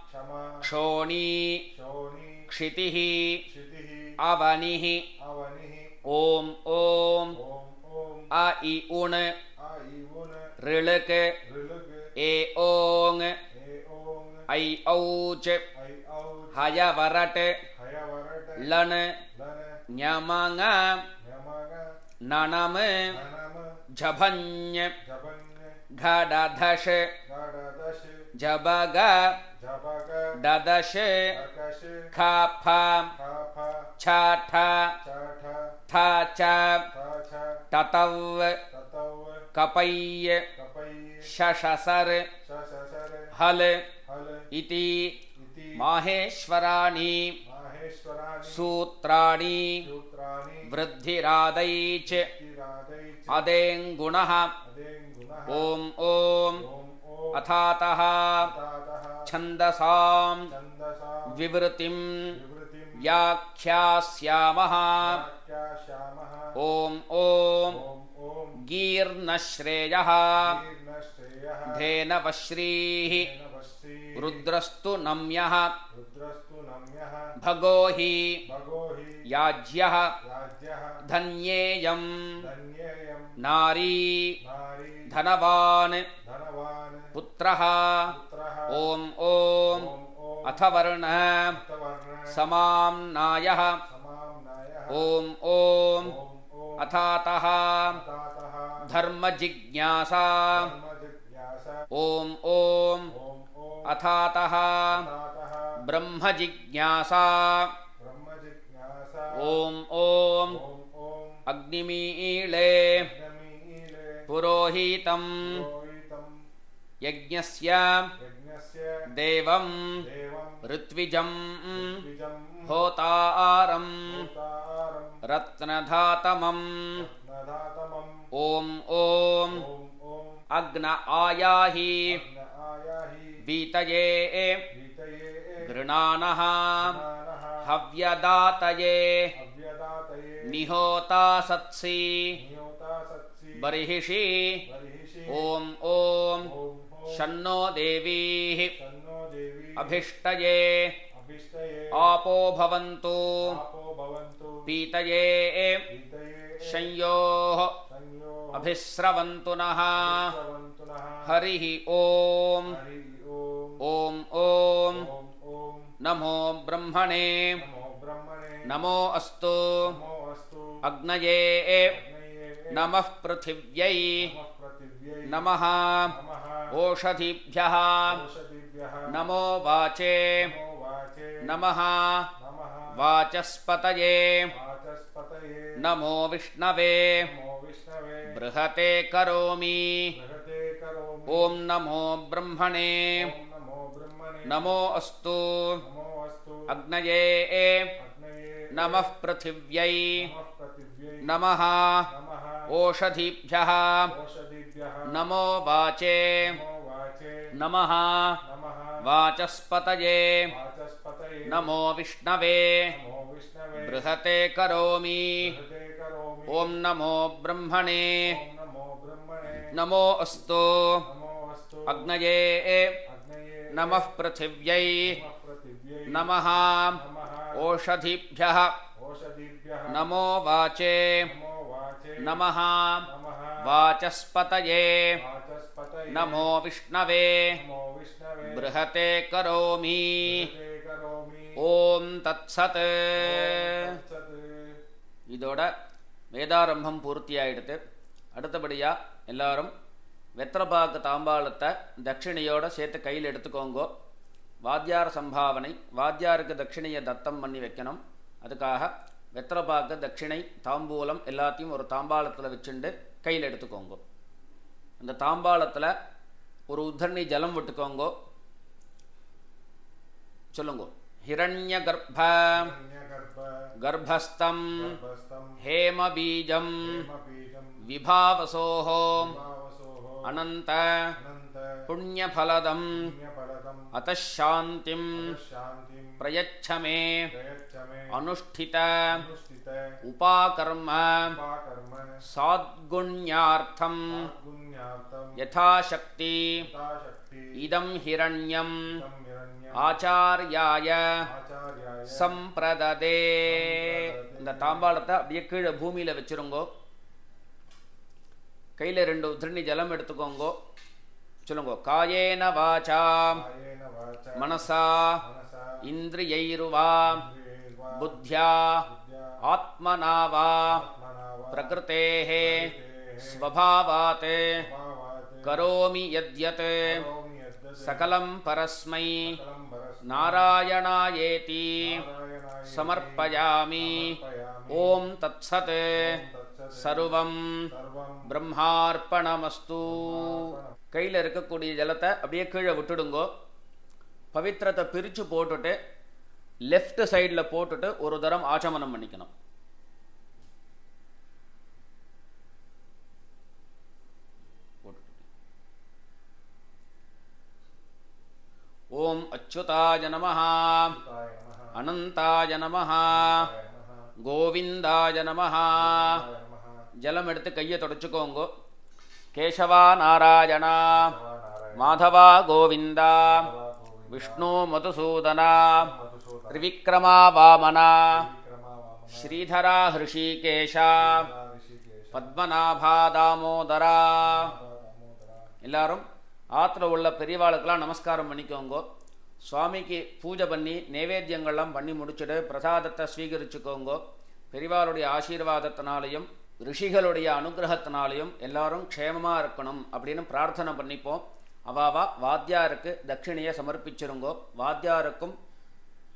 ಕ್ಷಮ ಕ್ಷೋಣಿ ಶೋಣಿ ಕ್ಷಿತಿಃ ಕ್ಷಿತಿಃ अवनिः अवनिः ॐ ॐ ॐ ॐ अ इ उण आ इ उन ऋळक ऋलग ए ओङ ए ओङ ऐ औच ऐ औच हयवरट हयवरट लन लन ञमङ यमग ननम ननम झभञ् जबन्य घडधश गडदश जबग जबग ददश अकश खफ खाफ छठ चठ थ च तछ टतव ततव कपय्य कपय्य शशसर शशसर हल हल इति इति माहेश्वराणि माहेश्वराणि सूत्राणि सूत्राणि वृद्धिरादैच तिरादै अदेङ्गुणः अदेङ्गुणः ॐ ॐ ॐ ॐ अथातः तातः छन्दसां छन्दसा विवृतिं विवृतिं व्याख्यास्यामः व्याख्यास्यामः ॐ ॐ ॐ ॐ गीर्णश्रेयः कीर्णश्रेयः धेनवश्रीः धेनवश्री रुद्रस्तु नम्यः रुद्रस्तु नम्यः भगो हि भगो हि याज्यः याज्यः धन्येयं धन्येयं नारी नारी धनवान् धनवान् पुत्रः पुत्रः ॐ ॐ ॐ ॐ अथ वर्णः अथवर्ण समाम्नायः समाम्नायः ॐ ॐ ॐ ॐ अथातः तातः धर्मजिज्ञासा धर्मजिज्ञासा ॐ ॐ ॐ ॐ अथातः तातः ब्रह्मजिज्ञासा ब्रह्मजिज्ञासा ॐ ॐ ॐ ॐ अग्निमीळे अग्निमीले पुरोहितं पुरोहितं यज्ञस्य यज्ञस्य देवं देवं ऋत्विजं द्विजं होतारं होतारं रत्नधातमं रत्नधातमं ॐ ॐ ॐ ॐ अग्न आयाहि अग्न आयाहि वीतये गीतये गृणानः ज्ञानः हव्यदातये अव्यदातये निहोता सत्सि नियोता सत्सि बर्हिषि बर्हिषि ॐ ॐ ॐ ॐ शन्नो देवीः तन्नो देवी अभिष्टये अभिष्टये आपो भवन्तु आपो भवन्तु पीतये गीतये संयोः संयो अभिस्रवन्तु नः भवन्तु नः हरिः ॐ हरि ॐ ॐ ॐ ॐ ॐ नमो ब्रह्मणे नमो ब्रह्मणे नमो अस्तु नमो अस्तु अग्नये अग्नये नमः पृथिव्यै नमः पृथिव्यै नमः नमः ओषधीभ्यः ओषधिभ्यः नमो वाचे नमो वाचे नमः नमः वाचस्पतये वाचस्पतये नमो विष्णवे नमो विष्णवे बृहते करोमि बृहते करोमि ॐ नमो ब्रह्मणे ॐ नमो ब्रह्मणे नमो अस्तु नमो अस्तु अग्नये अग्नये नमः पृथिव्यै नमः पृथिव्यै नमः नमः ओषधीभ्यः ओषधिभ्यः नमो वाचे नमो वाचे नमः नमः वाचस्पतये वाचस्पतये नमो विष्णवे नमो विष्णवे बृहते करोमि बृहते करोमि ॐ नमो ब्रह्मणे ॐ नमो ब्रह्मणे नमो अस्तु नमो अस्तु अग्नये अग्नये नमः पृथिव्यै नमः पृथिव्यै नमः नमः ओषधीभ्यः ओषधिभ्यः नमो वाचे नमो वाचे नमः नमः वाचस्पतये वाचस्पतये नमो विष्णवे नमो विष्णवे बृहते करोमि बृहते करोमि ஓம் தத்சத். तत्सत् இதோட வேதாரம்பம் பூர்த்தி ஆயிடுத்து. அடுத்தபடியாக எல்லாரும் வெத்தலைப்பாக்கு தாம்பாளத்தை தட்சிணையோடு சேர்த்து கையில் எடுத்துக்கோங்கோ. வாத்தியார் சம்பாவனை, வாத்தியாருக்கு தட்சிணையை தத்தம் பண்ணி வைக்கணும். அதுக்காக வெத்தலைப்பாக்கு தட்சிணை தாம்பூலம் எல்லாத்தையும் ஒரு தாம்பாளத்தில் வச்சுண்டு கையில் எடுத்துக்கோங்கோ. அந்த தாம்பாளத்தில் ஒரு உத்தரணி ஜலம் விட்டுக்கோங்கோ. சொல்லுங்கோ. हिरण्यगर्भ गर्भस्थं हेमबीजं विभावसोः अनंत पुण्यफलदं अतः शान्तिं प्रयच्छ मे यच्चमे अनुष्ठित अनुष्ठित उपाकर्म उपाकर्म साद्गुण्यार्थं गुण्यार्थं यथाशक्ति यथाशक्ति इदं हिरण्यं इदं हिरण्यम् आचार्याय आचार्याय संप्रददे. இந்த தாம்பாளத்தை அப்படியே கீழே பூமியில வச்சிருங்கோ. கையில 2 திருண்ணி ஜலம் எடுத்துக்கோங்கோ. சொல்லுங்க. காயேன வாசா कायेन वाचा मनसा मनसा इन्द्रियैर्वा इन्द्रियैर्वा बुद्ध्या बुद्ध्या आत्मना वा आत्मना वा प्रकृतेः प्रकृतेः स्वभावात् स्वभावात् करोमि यद्यत् करोमि यद्यत् सकलं परस्मै सकलं परस्मै नारायणायेति नारायणाय समर्पयामि. समर्पयामि. ओम तत्सत् तत्सत् सर्वं सर्वं ब्रह्मार्पणमस्तु. கையில் இருக்கக்கூடிய ஜலத்தை அப்படியே கீழே விட்டுடுங்கோ. பவித்திரத்தை பிரித்து போட்டுட்டு லெஃப்ட் சைடில் போட்டுட்டு ஒரு தரம் ஆச்சமனம் பண்ணிக்கணும். ஓம் அச்சுதாய நமஹ ताय नमः அனந்தாய நமஹ ताय नमः கோவிந்தாய நமஹ. ताय नमः ஜலம் எடுத்து கையை தொடச்சுக்கோங்கோ. கேசவா நாராயணா नारायण மாதவா கோவிந்தா गोविन्द விஷ்ணு மதுசூதனா मधुसूदन त्रिविक्रमा वामना विक्रमा वामन श्रीधरा हृषिकेशा ऋषिकेश பத்மநாபா தாமோதரா. दामोदरा எல்லாரும் ஆற்றுல உள்ள பெரியவாளுக்கெல்லாம் நமஸ்காரம் பண்ணிக்கோங்கோ. சுவாமிக்கு பூஜை பண்ணி நைவேத்தியங்கள்லாம் பண்ணி முடிச்சுட்டு பிரசாதத்தை ஸ்வீகரிச்சுக்கோங்கோ. பெரியவாளுடைய ஆசீர்வாதத்தினாலையும் ரிஷிகளுடைய அனுகிரகத்தினாலையும் எல்லாரும் க்ஷேமமாக இருக்கணும் அப்படின்னு பிரார்த்தனை பண்ணிப்போம். அவாவா வாத்தியாருக்கு தட்சிணையை சமர்ப்பிச்சிருங்கோ. வாத்தியாருக்கும்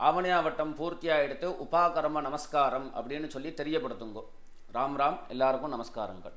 ஆவணியாவட்டம் பூர்த்தியாக எடுத்து உபாகர்ம நமஸ்காரம் அப்படின்னு சொல்லி தெரியப்படுத்துங்கோ. ராம் ராம். எல்லாருக்கும் நமஸ்காரங்கள்.